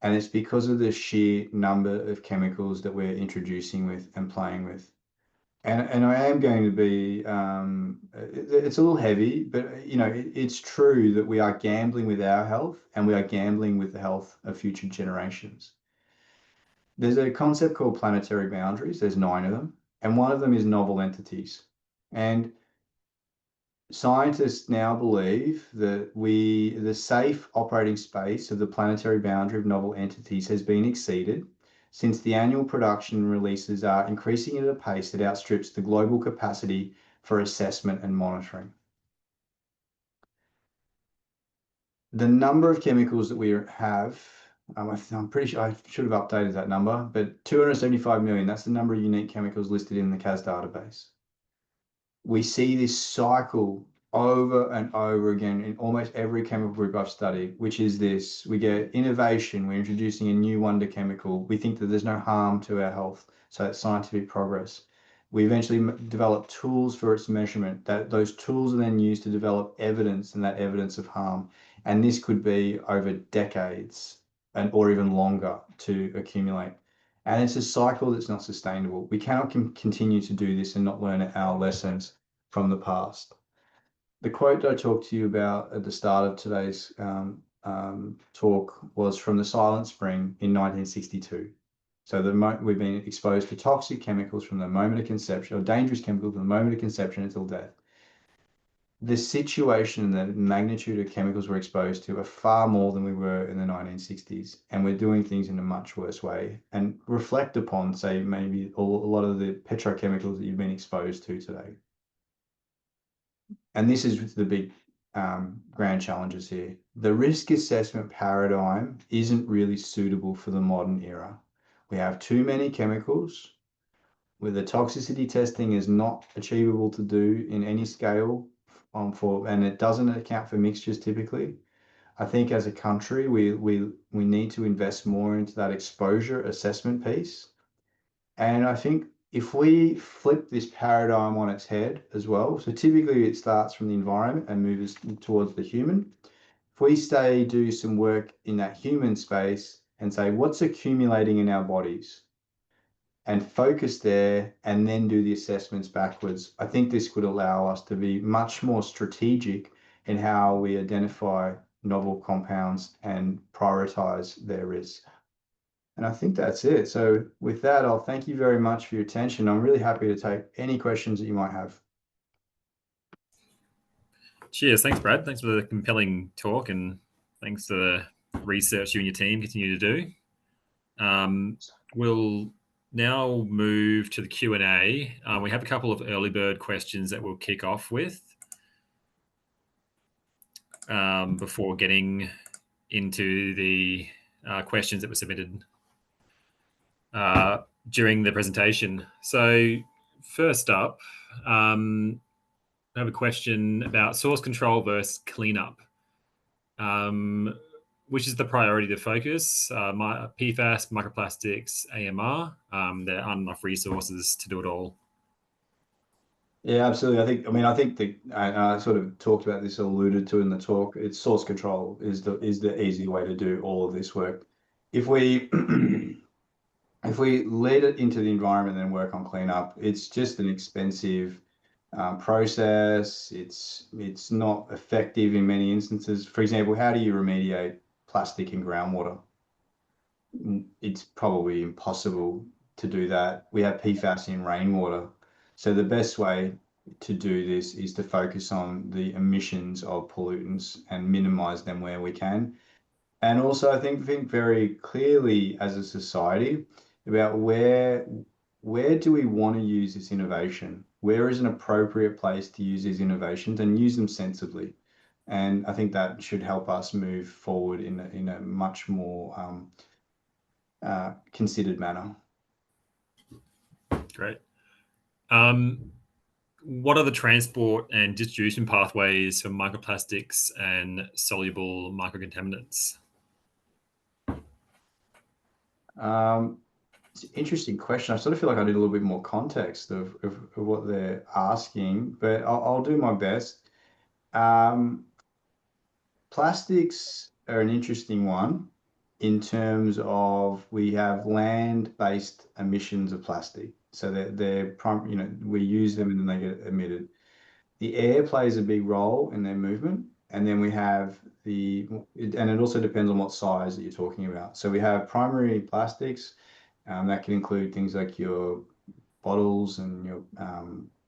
and it's because of the sheer number of chemicals that we're introducing with and playing with. And I am going to be, it's a little heavy, but it's true that we are gambling with our health, and we are gambling with the health of future generations. There's a concept called planetary boundaries. There's 9 of them, and one of them is novel entities. And scientists now believe that the safe operating space of the planetary boundary of novel entities has been exceeded, since the annual production releases are increasing at a pace that outstrips the global capacity for assessment and monitoring. The number of chemicals that we have, I'm pretty sure I should have updated that number, but 275 million, that's the number of unique chemicals listed in the CAS database. We see this cycle over and over again in almost every chemical group I've studied, which is this: we get innovation, we're introducing a new wonder chemical, we think that there's no harm to our health, so that's scientific progress. We eventually develop tools for its measurement, that those tools are then used to develop evidence, and that evidence of harm. And this could be over decades or even longer to accumulate. And it's a cycle that's not sustainable. We cannot continue to do this and not learn our lessons from the past. The quote that I talked to you about at the start of today's talk was from the Silent Spring in 1962. So we've been exposed to toxic chemicals from the moment of conception, or dangerous chemicals from the moment of conception until death. The situation and the magnitude of chemicals we're exposed to are far more than we were in the 1960s, and we're doing things in a much worse way. And reflect upon, say, maybe a lot of the petrochemicals that you've been exposed to today. And this is the big grand challenges here. The risk assessment paradigm isn't really suitable for the modern era. We have too many chemicals, where the toxicity testing is not achievable to do in any scale, and it doesn't account for mixtures typically. I think as a country, we need to invest more into that exposure assessment piece. And I think if we flip this paradigm on its head as well, so typically it starts from the environment and moves towards the human. If we do some work in that human space, and say, what's accumulating in our bodies? And focus there and then do the assessments backwards. I think this could allow us to be much more strategic in how we identify novel compounds and prioritize their risk. And I think that's it. So with that, I'll thank you very much for your attention. I'm really happy to take any questions that you might have. Cheers. Thanks, Brad. Thanks for the compelling talk, and thanks for the research you and your team continue to do. We'll now move to the Q&A. We have a couple of early bird questions that we'll kick off with before getting into the questions that were submitted during the presentation. So first up, I have a question about source control versus cleanup. Which is the priority to focus? PFAS, microplastics, AMR. There aren't enough resources to do it all. Yeah, absolutely. I think I sort of talked about this, alluded to in the talk. It's source control is the easy way to do all of this work. If we if we let it into the environment and work on cleanup, it's just an expensive process. It's not effective in many instances. For example, how do you remediate plastic in groundwater? It's probably impossible to do that. We have PFAS in rainwater. So the best way to do this is to focus on the emissions of pollutants and minimize them where we can. And also, I think very clearly as a society about where do we want to use this innovation? Where is an appropriate place to use these innovations, and use them sensibly? And I think that should help us move forward in a much more considered manner. Great. What are the transport and distribution pathways for microplastics and soluble microcontaminants? It's an interesting question. I sort of feel like I need a little bit more context of what they're asking, but I'll do my best. Plastics are an interesting one in terms of we have land-based emissions of plastic. So we use them and then they get emitted. The air plays a big role in their movement. And then we have and it also depends on what size that you're talking about. So we have primary plastics that can include things like your bottles and your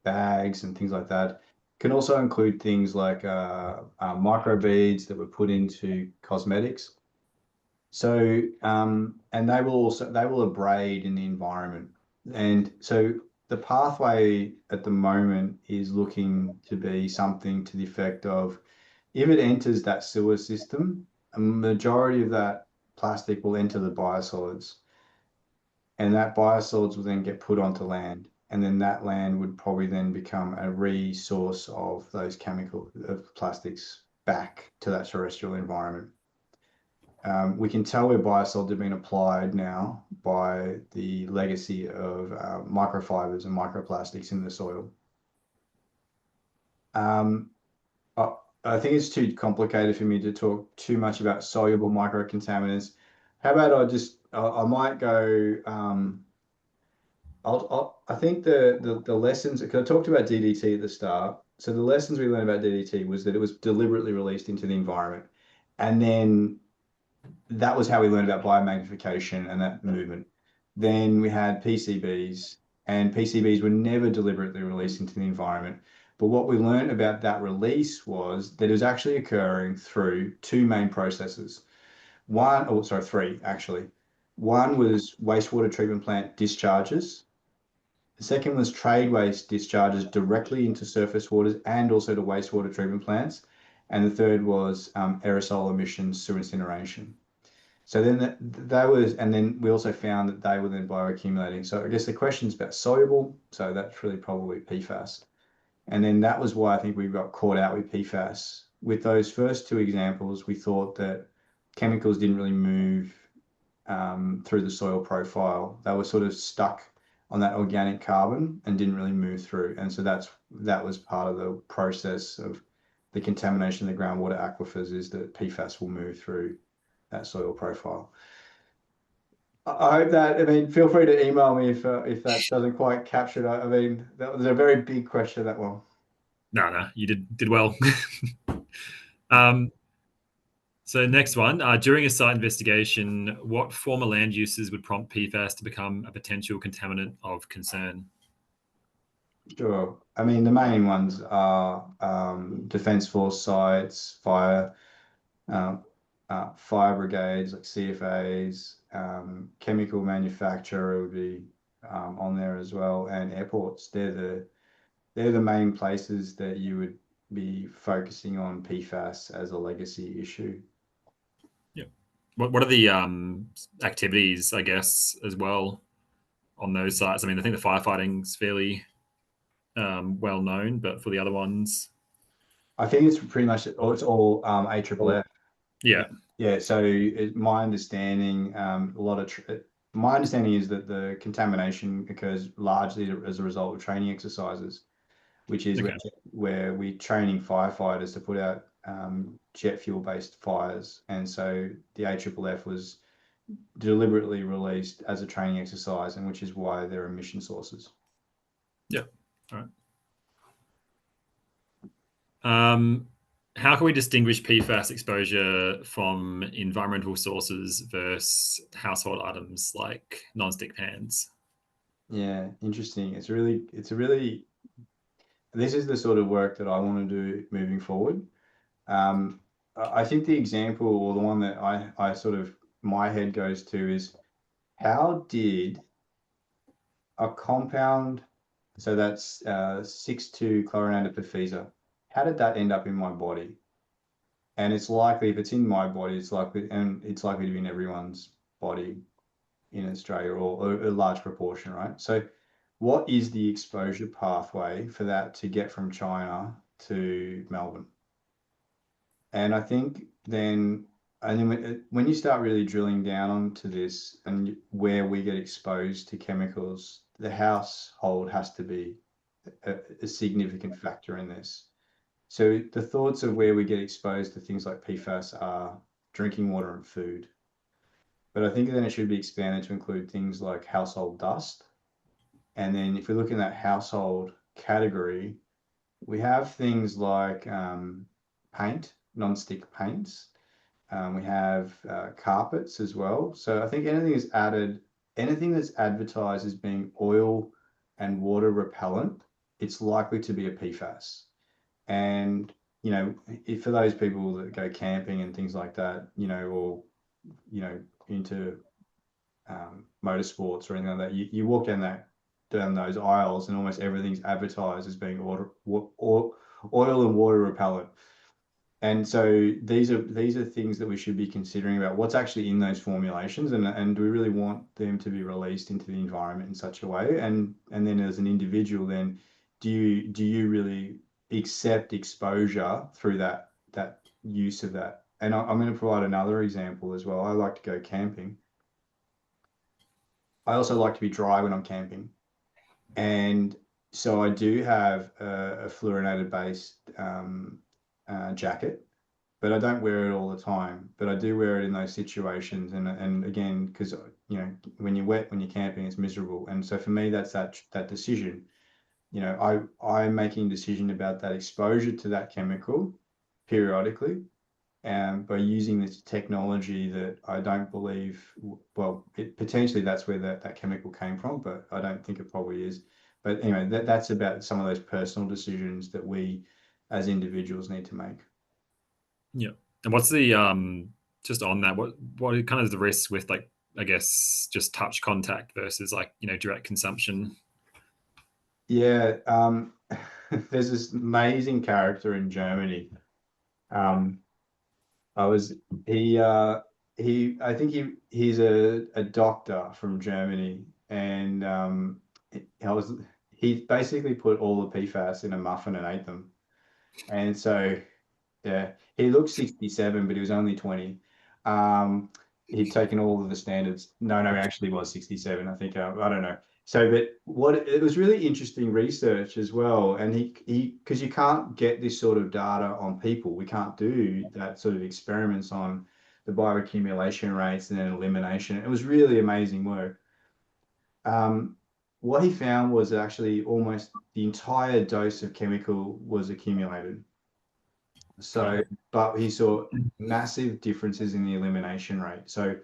bags and things like that. Can also include things like microbeads that were put into cosmetics. So and they will abrade in the environment. And so the pathway at the moment is looking to be something to the effect of, if it enters that sewer system, a majority of that plastic will enter the biosolids, and that biosolids will then get put onto land, and then that land would probably then become a resource of those plastics back to that terrestrial environment. We can tell where biosolids have been applied now by the legacy of microfibers and microplastics in the soil. I think it's too complicated for me to talk too much about soluble microcontaminants. How about I might go. I think the lessons, because I talked about DDT at the start. So the lessons we learned about DDT was that it was deliberately released into the environment, and then that was how we learned about biomagnification and that movement. Then we had PCBs, and PCBs were never deliberately released into the environment. But what we learned about that release was that it was actually occurring through two main processes. Three actually. One was wastewater treatment plant discharges. The second was trade waste discharges directly into surface waters and also to wastewater treatment plants. And the third was aerosol emissions through incineration. So then and then we also found that they were then bioaccumulating. So I guess the question is about soluble. So that's really probably PFAS. And then that was why I think we got caught out with PFAS. With those first two examples, we thought that chemicals didn't really move through the soil profile. They were sort of stuck on that organic carbon and didn't really move through. And so that was part of the process of the contamination of the groundwater aquifers, is that PFAS will move through that soil profile. I hope that, I mean, feel free to email me if that doesn't quite capture it. I mean, that was a very big question, that one. No, you did well. So next one, during a site investigation, what former land uses would prompt PFAS to become a potential contaminant of concern? Sure. I mean, the main ones are Defence Force sites, um, fire brigades like CFAs, chemical manufacturer would be on there as well, and airports. They're the main places that you would be focusing on PFAS as a legacy issue. Yeah. What are the activities, I guess, as well on those sites? I mean, I think the firefighting's fairly well known, but for the other ones, I think it's pretty much it's all AFFF. yeah, Yeah. So my understanding, my understanding is that the contamination occurs largely as a result of training exercises, which is okay, where we're training firefighters to put out jet fuel based fires, and so the AFFF was deliberately released as a training exercise, and which is why they're emission sources. yeah, all right. How can we distinguish PFAS exposure from environmental sources versus household items like non-stick pans? Yeah, interesting. It's a really, this is the sort of work that I want to do moving forward. I think the example, or the one that I sort of, my head goes to, is how did a compound, so that's 6,2 chlorinated perfeza, how did that end up in my body? And it's likely, if it's in my body, it's likely to be in everyone's body in Australia, or a large proportion, right? So what is the exposure pathway for that to get from China to Melbourne? And I think then, when you start really drilling down onto this and where we get exposed to chemicals, the household has to be a significant factor in this. So the thoughts of where we get exposed to things like PFAS are drinking water and food. But I think then it should be expanded to include things like household dust. And then if we look in that household category, we have things like paint, non-stick paints. We have carpets as well. So I think anything that's advertised as being oil and water repellent, it's likely to be a PFAS. And, if for those people that go camping and things like that, or, into motorsports or anything like that, you walk down those aisles and almost everything's advertised as being oil and water repellent. And so these are things that we should be considering about what's actually in those formulations, and do we really want them to be released into the environment in such a way? And then as an individual, then do you really accept exposure through that use of that? And I'm going to provide another example as well. I like to go camping. I also like to be dry when I'm camping. And so I do have a fluorinated based jacket, but I don't wear it all the time. But I do wear it in those situations. And again, because when you're wet, when you're camping, it's miserable. And so for me, that's that decision. I'm making a decision about that exposure to that chemical periodically, by using this technology that I don't believe, well, potentially that's where that chemical came from, but I don't think it probably is. But anyway, that's about some of those personal decisions that we as individuals need to make. Yeah. And what's the just on that? What kind of the risks with, like, I guess just touch contact versus, like, direct consumption? Yeah, there's this amazing character in Germany. Um, I was I think he's a doctor from Germany, and he basically put all the PFAS in a muffin and ate them. And so, yeah, he looked 67, but he was only 20. He'd taken all of the standards. No, he actually was 67. I think, I don't know. So, but it was really interesting research as well. And because you can't get this sort of data on people, we can't do that sort of experiments on the bioaccumulation rates and then elimination. It was really amazing work. What he found was actually almost the entire dose of chemical was accumulated. So, but he saw massive differences in the elimination rate. So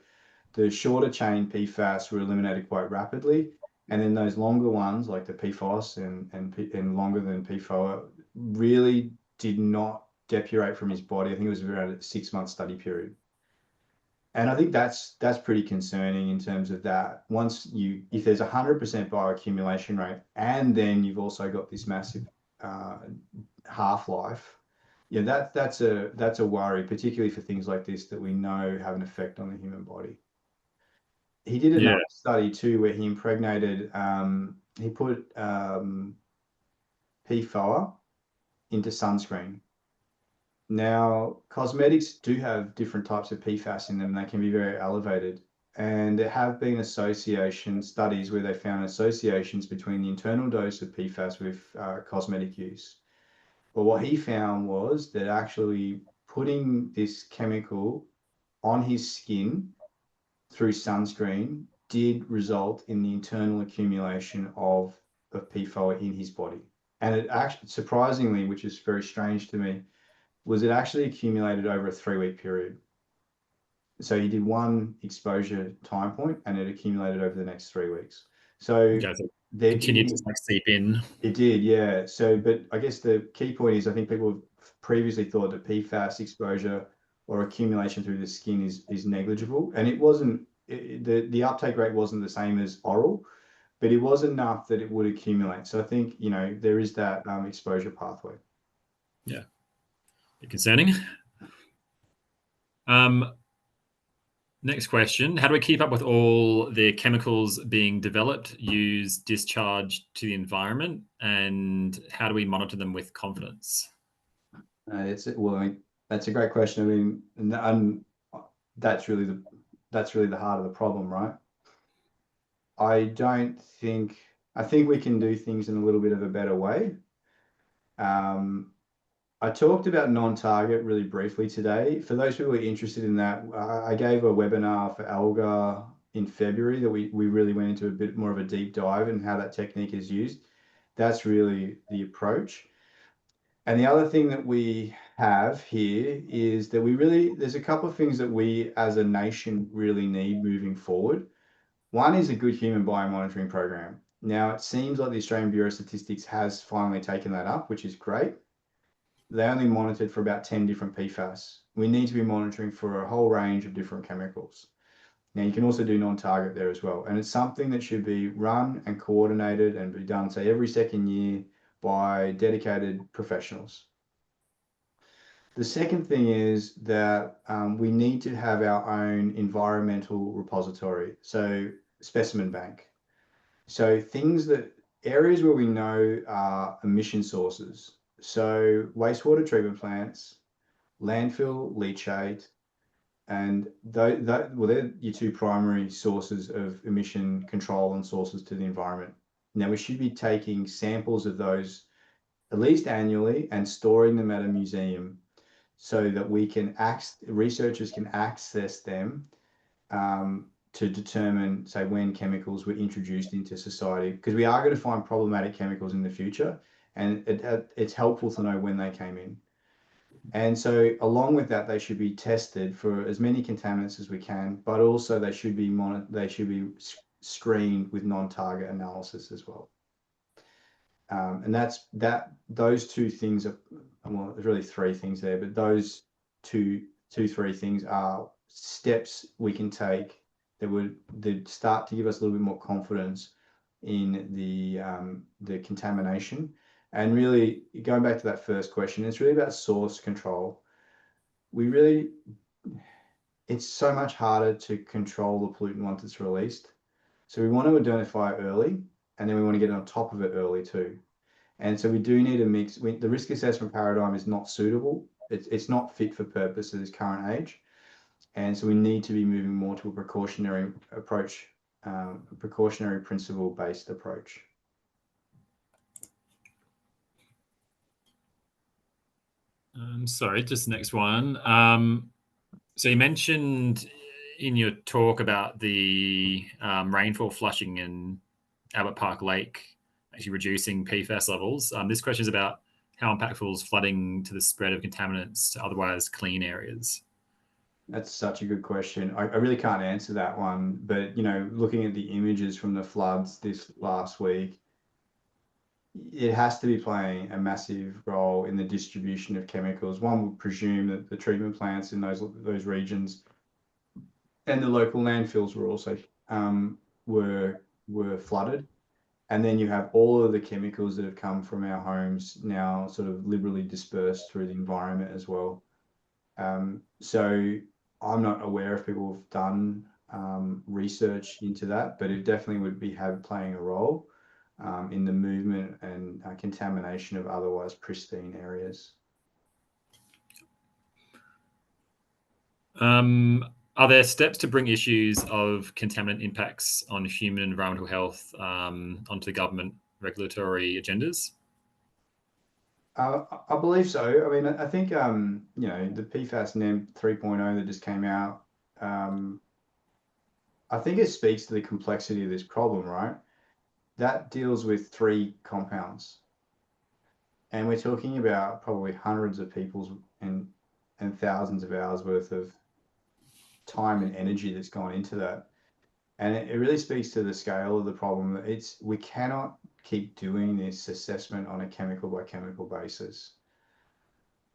the shorter chain PFAS were eliminated quite rapidly. And then those longer ones, like the PFOS and longer than PFOA, really did not depurate from his body. I think it was around a 6-month study period. And I think that's pretty concerning in terms of that. If there's 100% bioaccumulation rate, and then you've also got this massive half-life, yeah, that's a worry, particularly for things like this that we know have an effect on the human body. He did another study too where he impregnated, he put PFOA into sunscreen. Now, cosmetics do have different types of PFAS in them. They can be very elevated. And there have been studies where they found associations between the internal dose of PFAS with cosmetic use. But what he found was that actually putting this chemical on his skin through sunscreen did result in the internal accumulation of PFOA in his body. And it actually, surprisingly, which is very strange to me, was it actually accumulated over a 3-week period. So he did one exposure time point and it accumulated over the next 3 weeks. So they continued to seep in. It did, yeah. So, but I guess the key point is I think people have previously thought that PFAS exposure or accumulation through the skin is negligible. And it wasn't, the uptake rate wasn't the same as oral, but it was enough that it would accumulate. So I think, there is that exposure pathway. Yeah. Concerning. Next question. How do we keep up with all the chemicals being developed, used, discharged to the environment, and how do we monitor them with confidence? That's a great question. I mean, and that's really the heart of the problem, right? I think we can do things in a little bit of a better way. I talked about non-target really briefly today. For those people who are interested in that, I gave a webinar for alga in February that we really went into a bit more of a deep dive and how that technique is used. That's really the approach. And the other thing that we have here is that there's a couple of things that we as a nation really need moving forward. One is a good human biomonitoring program. Now, it seems like the Australian Bureau of Statistics has finally taken that up, which is great. They only monitored for about 10 different PFAS. We need to be monitoring for a whole range of different chemicals. Now, you can also do non-target there as well. And it's something that should be run and coordinated and be done, say, every second year by dedicated professionals. The second thing is that we need to have our own environmental repository, so specimen bank. So areas where we know are emission sources. So wastewater treatment plants, landfill, leachate, and they're your two primary sources of emission control and sources to the environment. Now we should be taking samples of those at least annually and storing them at a museum so that researchers can access them to determine, say, when chemicals were introduced into society, because we are going to find problematic chemicals in the future, and it's helpful to know when they came in. And so along with that, they should be tested for as many contaminants as we can, but also they should be screened with non-target analysis as well. And those two things are, well, there's really three things there, but those three things are steps we can take that would start to give us a little bit more confidence in the contamination. And really, going back to that first question, it's really about source control. It's so much harder to control the pollutant once it's released. So we want to identify it early, and then we want to get on top of it early too. And so we do need a mix. The risk assessment paradigm is not suitable. It's not fit for purpose at this current age. And so we need to be moving more to a precautionary approach, a precautionary principle-based approach. Sorry, just the next one. So you mentioned in your talk about the rainfall flushing in Albert Park Lake actually reducing PFAS levels. This question is about how impactful is flooding to the spread of contaminants to otherwise clean areas? That's such a good question. I really can't answer that one, but looking at the images from the floods this last week, it has to be playing a massive role in the distribution of chemicals. One would presume that the treatment plants in those regions and the local landfills were also were flooded. And then you have all of the chemicals that have come from our homes now sort of liberally dispersed through the environment as well. So I'm not aware if people have done research into that, but it definitely would be playing a role in the movement and contamination of otherwise pristine areas. Are there steps to bring issues of contaminant impacts on human and environmental health onto the government regulatory agendas? I believe so. I mean, I think the PFAS NEM 3.0 that just came out, I think it speaks to the complexity of this problem, right? That deals with 3 compounds. And we're talking about probably hundreds of people's and thousands of hours worth of time and energy that's gone into that. And it really speaks to the scale of the problem. We cannot keep doing this assessment on a chemical by chemical basis.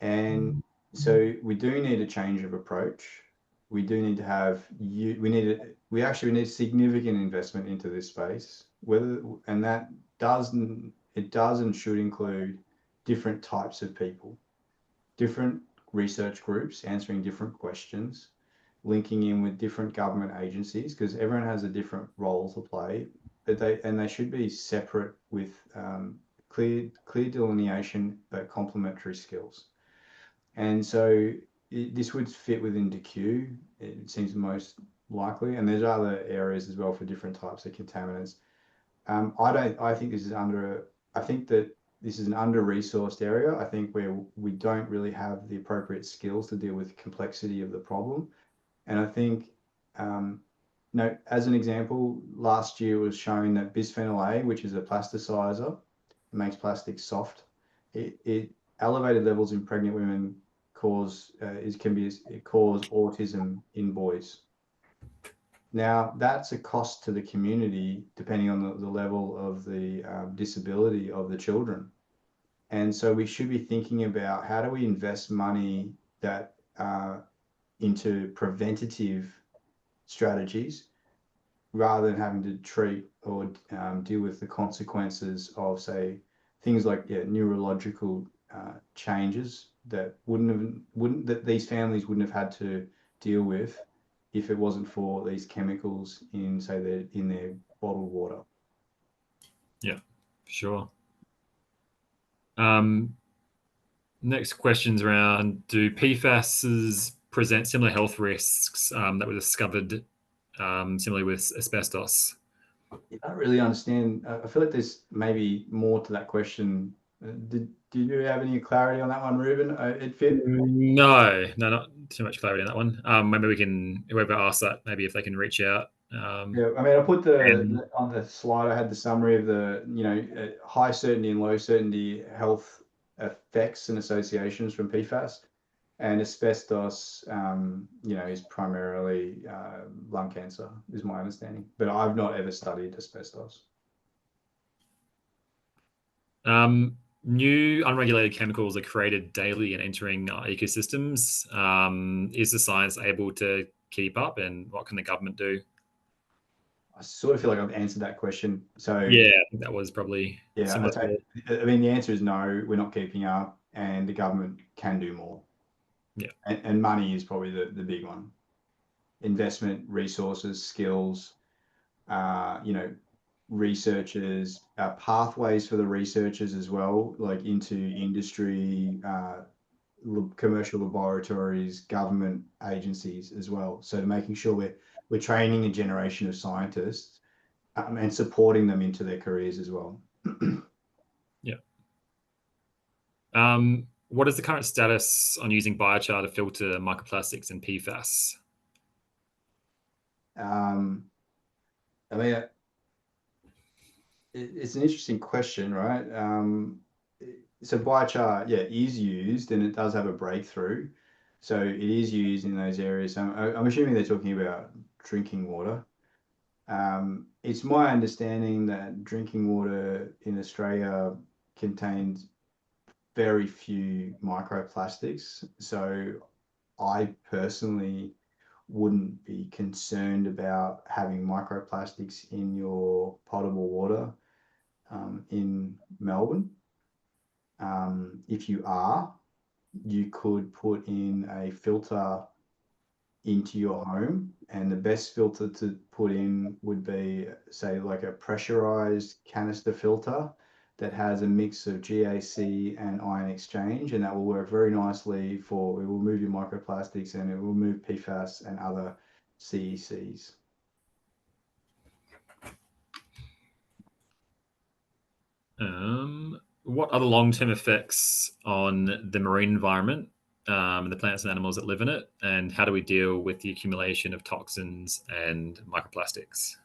And so we do need a change of approach. We do need to have we actually need significant investment into this space. That does and should include different types of people, different research groups answering different questions, linking in with different government agencies, because everyone has a different role to play, but they should be separate with clear delineation but complementary skills. And so this would fit within DQ. It seems most likely, and there's other areas as well for different types of contaminants. I think this is I think that this is an under-resourced area. I think where we don't really have the appropriate skills to deal with the complexity of the problem. And I think, as an example, last year was showing that bisphenol A, which is a plasticizer, it makes plastic soft. It elevated levels in pregnant women cause autism in boys. Now, that's a cost to the community, depending on the level of the disability of the children. And so we should be thinking about how do we invest money that into preventative strategies rather than having to treat or deal with the consequences of, say, things like neurological changes that that these families wouldn't have had to deal with if it wasn't for these chemicals in, say, their bottled water. Yeah, sure. Next question's around, do PFASs present similar health risks that were discovered similarly with asbestos? I don't really understand. I feel like there's maybe more to that question. Did you have any clarity on that one, Ruben? It fit. No, not too much clarity on that one. Maybe we can, whoever asked that, maybe if they can reach out. Yeah, I mean, I put on the slide, I had the summary of the, high certainty and low certainty health effects and associations from PFAS. And asbestos, is primarily lung cancer, is my understanding. But I've not ever studied asbestos. New unregulated chemicals are created daily and entering our ecosystems. Is the science able to keep up, and what can the government do? I sort of feel like I've answered that question. So yeah, I think that was probably similar. I mean, the answer is no, we're not keeping up, and the government can do more. Yeah, and money is probably the big one. Investment, resources, skills, researchers, pathways for the researchers as well, like into industry, commercial laboratories, government agencies as well. So making sure we're training a generation of scientists and supporting them into their careers as well. Yeah. What is the current status on using biochar to filter microplastics and PFAS? I mean, it's an interesting question, right? So biochar, yeah, is used and it does have a breakthrough. So it is used in those areas. I'm assuming they're talking about drinking water. It's my understanding that drinking water in Australia contains very few microplastics. So I personally wouldn't be concerned about having microplastics in your potable water in Melbourne. If you are, you could put in a filter into your home, and the best filter to put in would be, say, like a pressurized canister filter that has a mix of GAC and ion exchange, and that will work very nicely for, it will remove your microplastics and it will remove PFAS and other CECs. What are the long-term effects on the marine environment and the plants and animals that live in it? And how do we deal with the accumulation of toxins and microplastics?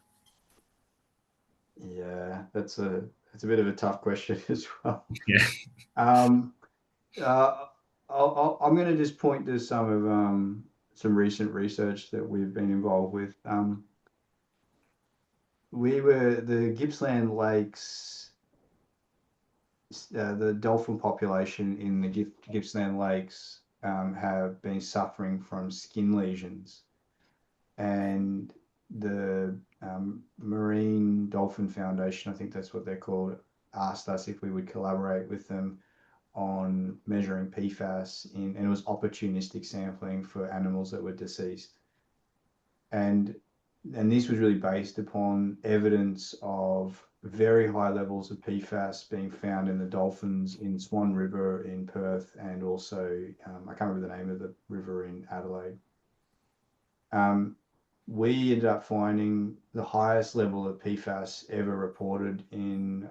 Yeah, that's a bit of a tough question as well. Yeah. Um, I'm going to just point to some recent research that we've been involved with. The Gippsland Lakes, the dolphin population in the Gippsland Lakes have been suffering from skin lesions, and the Marine Dolphin Foundation, I think that's what they're called, asked us if we would collaborate with them on measuring PFAS and it was opportunistic sampling for animals that were deceased. And this was really based upon evidence of very high levels of PFAS being found in the dolphins in Swan River in Perth, and also I can't remember the name of the river in Adelaide. We ended up finding the highest level of PFAS ever reported in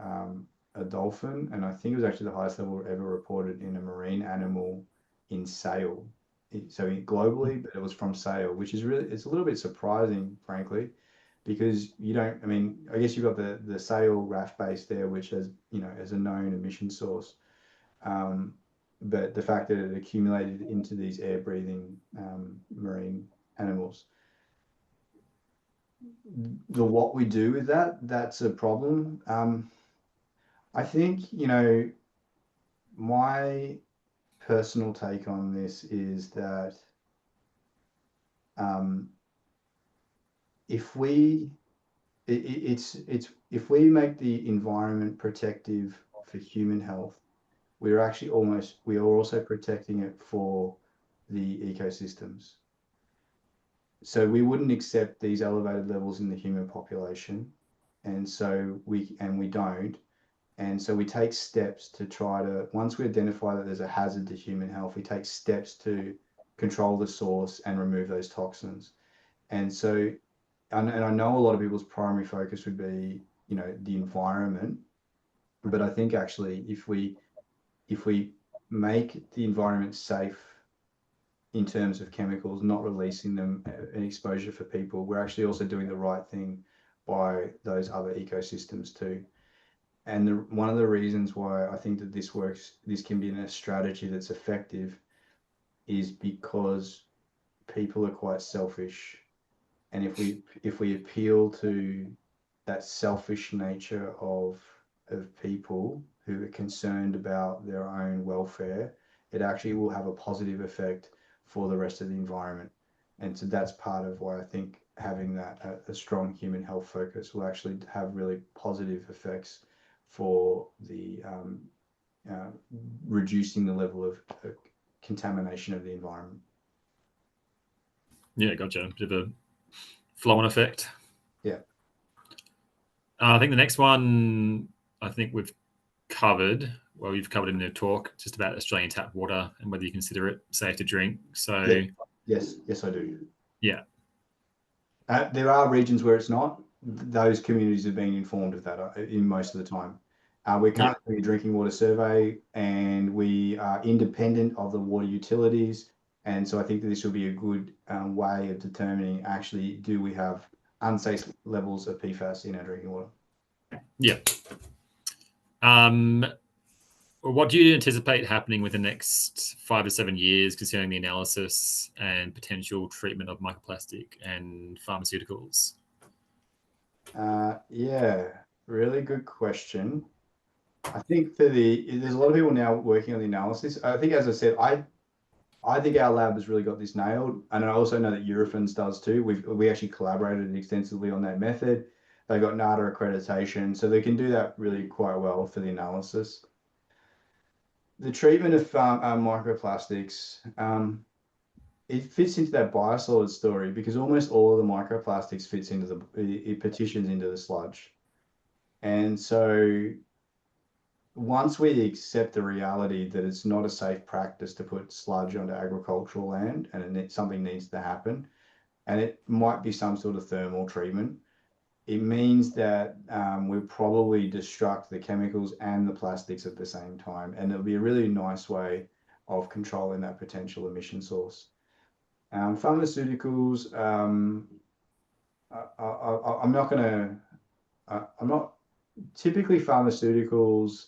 a dolphin, and I think it was actually the highest level ever reported in a marine animal in sail. So globally, but it was from sail, which is really, it's a little bit surprising, frankly, because you don't, I mean, I guess you've got the sail RAF base there, which has, as a known emission source. But the fact that it accumulated into these air breathing marine animals, what we do with that's a problem. I think, my personal take on this is that if we if we make the environment protective for human health, we are also protecting it for the ecosystems. So we wouldn't accept these elevated levels in the human population, and so we don't. And so we take steps to try to, once we identify that there's a hazard to human health, we take steps to control the source and remove those toxins. And so, and I know a lot of people's primary focus would be, the environment, but I think actually if we make the environment safe in terms of chemicals, not releasing them in exposure for people, we're actually also doing the right thing by those other ecosystems too. And one of the reasons why I think that this can be a strategy that's effective, is because people are quite selfish. And if we appeal to that selfish nature of people who are concerned about their own welfare, it actually will have a positive effect for the rest of the environment. And so that's part of why I think having a strong human health focus will actually have really positive effects for the reducing the level of contamination of the environment. Yeah, gotcha. Bit of a flow-on effect. Yeah. I think the next one, I think we've covered. Well, you've covered in the talk just about Australian tap water and whether you consider it safe to drink. So, yeah. Yes, I do. Yeah. There are regions where it's not. Those communities have been informed of that in most of the time. We're currently doing a drinking water survey, and we are independent of the water utilities. And so I think that this will be a good way of determining actually, do we have unsafe levels of PFAS in our drinking water? Yeah. What do you anticipate happening within the next 5 to 7 years concerning the analysis and potential treatment of microplastic and pharmaceuticals? Yeah, really good question. I think there's a lot of people now working on the analysis. I think, as I said, I think our lab has really got this nailed, and I also know that Eurofins does too. We actually collaborated extensively on that method. They got NADA accreditation, so they can do that really quite well for the analysis. The treatment of microplastics, it fits into that biosolid story because almost all of the microplastics fits into it petitions into the sludge. And so once we accept the reality that it's not a safe practice to put sludge onto agricultural land, and something needs to happen, and it might be some sort of thermal treatment, it means that we probably destruct the chemicals and the plastics at the same time. And it'll be a really nice way of controlling that potential emission source. Pharmaceuticals, I'm not typically pharmaceuticals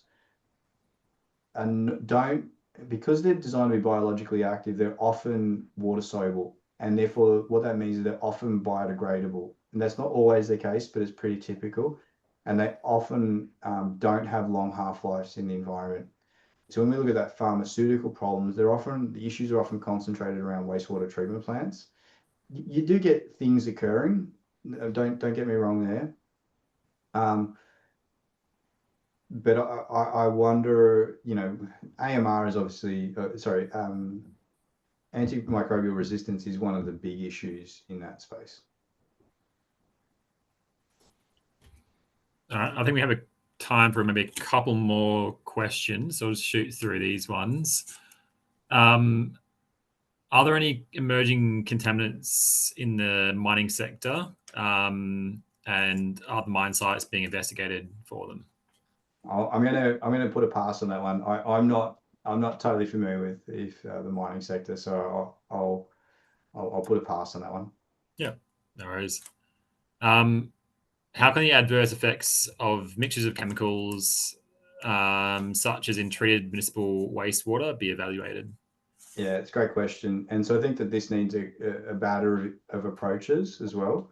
and don't, because they're designed to be biologically active, they're often water soluble. And therefore, what that means is they're often biodegradable. And that's not always the case, but it's pretty typical. And they often don't have long half-lives in the environment. So when we look at that pharmaceutical problems, the issues are often concentrated around wastewater treatment plants. You do get things occurring. Don't get me wrong there. But I wonder, AMR is obviously, antimicrobial resistance is one of the big issues in that space. All right, I think we have a time for maybe a couple more questions. So I'll just shoot through these ones. Are there any emerging contaminants in the mining sector? And are the mine sites being investigated for them? I'm gonna put a pass on that one. I'm not totally familiar with the mining sector, so I'll put a pass on that one. Yeah, no worries. How can the adverse effects of mixtures of chemicals, such as in treated municipal wastewater, be evaluated? Yeah, it's a great question. And so I think that this needs a battery of approaches as well.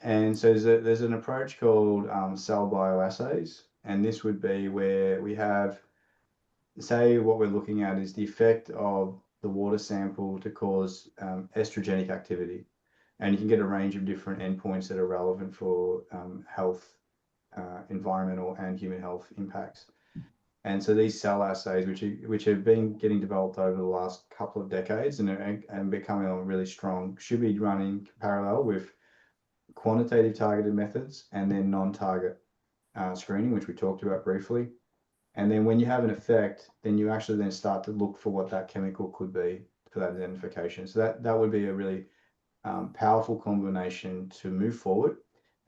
And so there's an approach called cell bioassays. And this would be where we have, say, what we're looking at is the effect of the water sample to cause estrogenic activity. And you can get a range of different endpoints that are relevant for health, environmental and human health impacts. And so these cell assays, which have been getting developed over the last couple of decades and becoming really strong, should be running parallel with quantitative targeted methods and then non-target screening, which we talked about briefly. And then when you have an effect, then you actually then start to look for what that chemical could be for that identification. So that would be a really powerful combination to move forward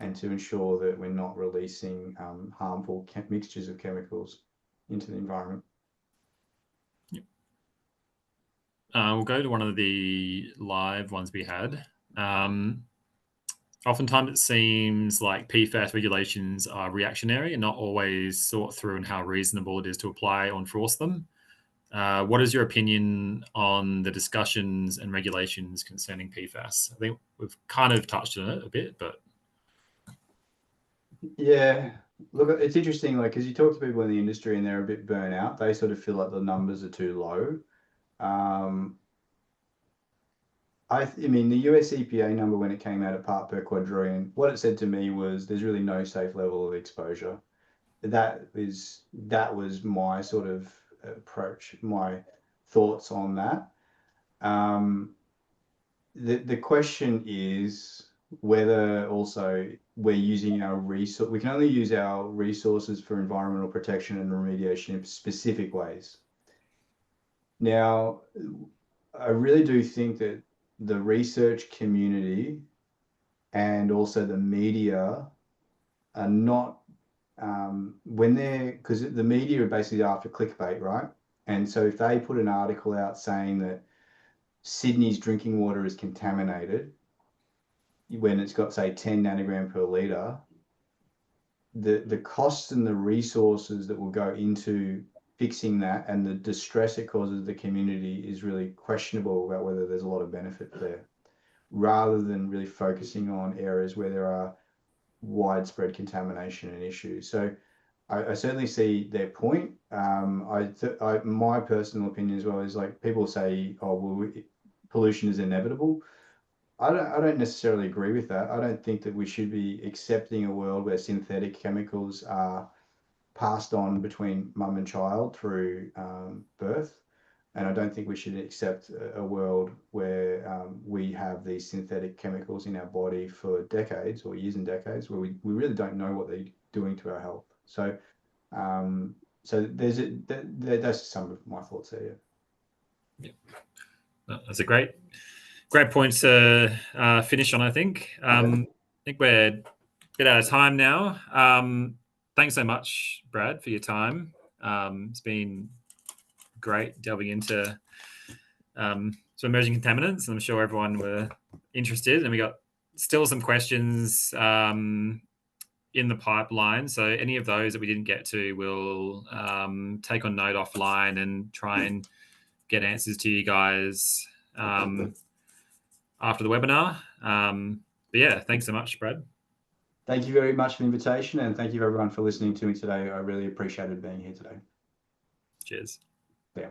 and to ensure that we're not releasing harmful mixtures of chemicals into the environment. Yep. We'll go to one of the live ones we had. Oftentimes it seems like PFAS regulations are reactionary and not always thought through in how reasonable it is to apply or enforce them. What is your opinion on the discussions and regulations concerning PFAS? I think we've kind of touched on it a bit, but yeah, look, it's interesting, like, because you talk to people in the industry and they're a bit burnt out. They sort of feel like the numbers are too low. I mean, the US EPA number when it came out at part per quadrillion, what it said to me was there's really no safe level of exposure. That was my sort of approach, my thoughts on that. The question is whether also we're using our resource. We can only use our resources for environmental protection and remediation in specific ways. Now, I really do think that the research community and also the media are not when because the media are basically after clickbait, right? And so if they put an article out saying that Sydney's drinking water is contaminated when it's got, say, 10 nanogram per litre, the costs and the resources that will go into fixing that and the distress it causes the community is really questionable about whether there's a lot of benefit there, rather than really focusing on areas where there are widespread contamination and issues. So I certainly see their point. My personal opinion as well is, like, people say, oh, well, pollution is inevitable. I don't necessarily agree with that. I don't think that we should be accepting a world where synthetic chemicals are passed on between mum and child through birth. And I don't think we should accept a world where we have these synthetic chemicals in our body for decades or years and decades, where we really don't know what they're doing to our health. So, that's some of my thoughts there. Yeah. That's a great point to finish on, I think. I think we're a bit out of time now. Thanks so much, Brad, for your time. It's been great delving into some emerging contaminants, and I'm sure everyone were interested. And we got still some questions in the pipeline. So any of those that we didn't get to, we'll take on note offline and try and get answers to you guys after the webinar. But yeah, thanks so much, Brad. Thank you very much for the invitation, and thank you everyone for listening to me today. I really appreciated being here today. Cheers. Yeah.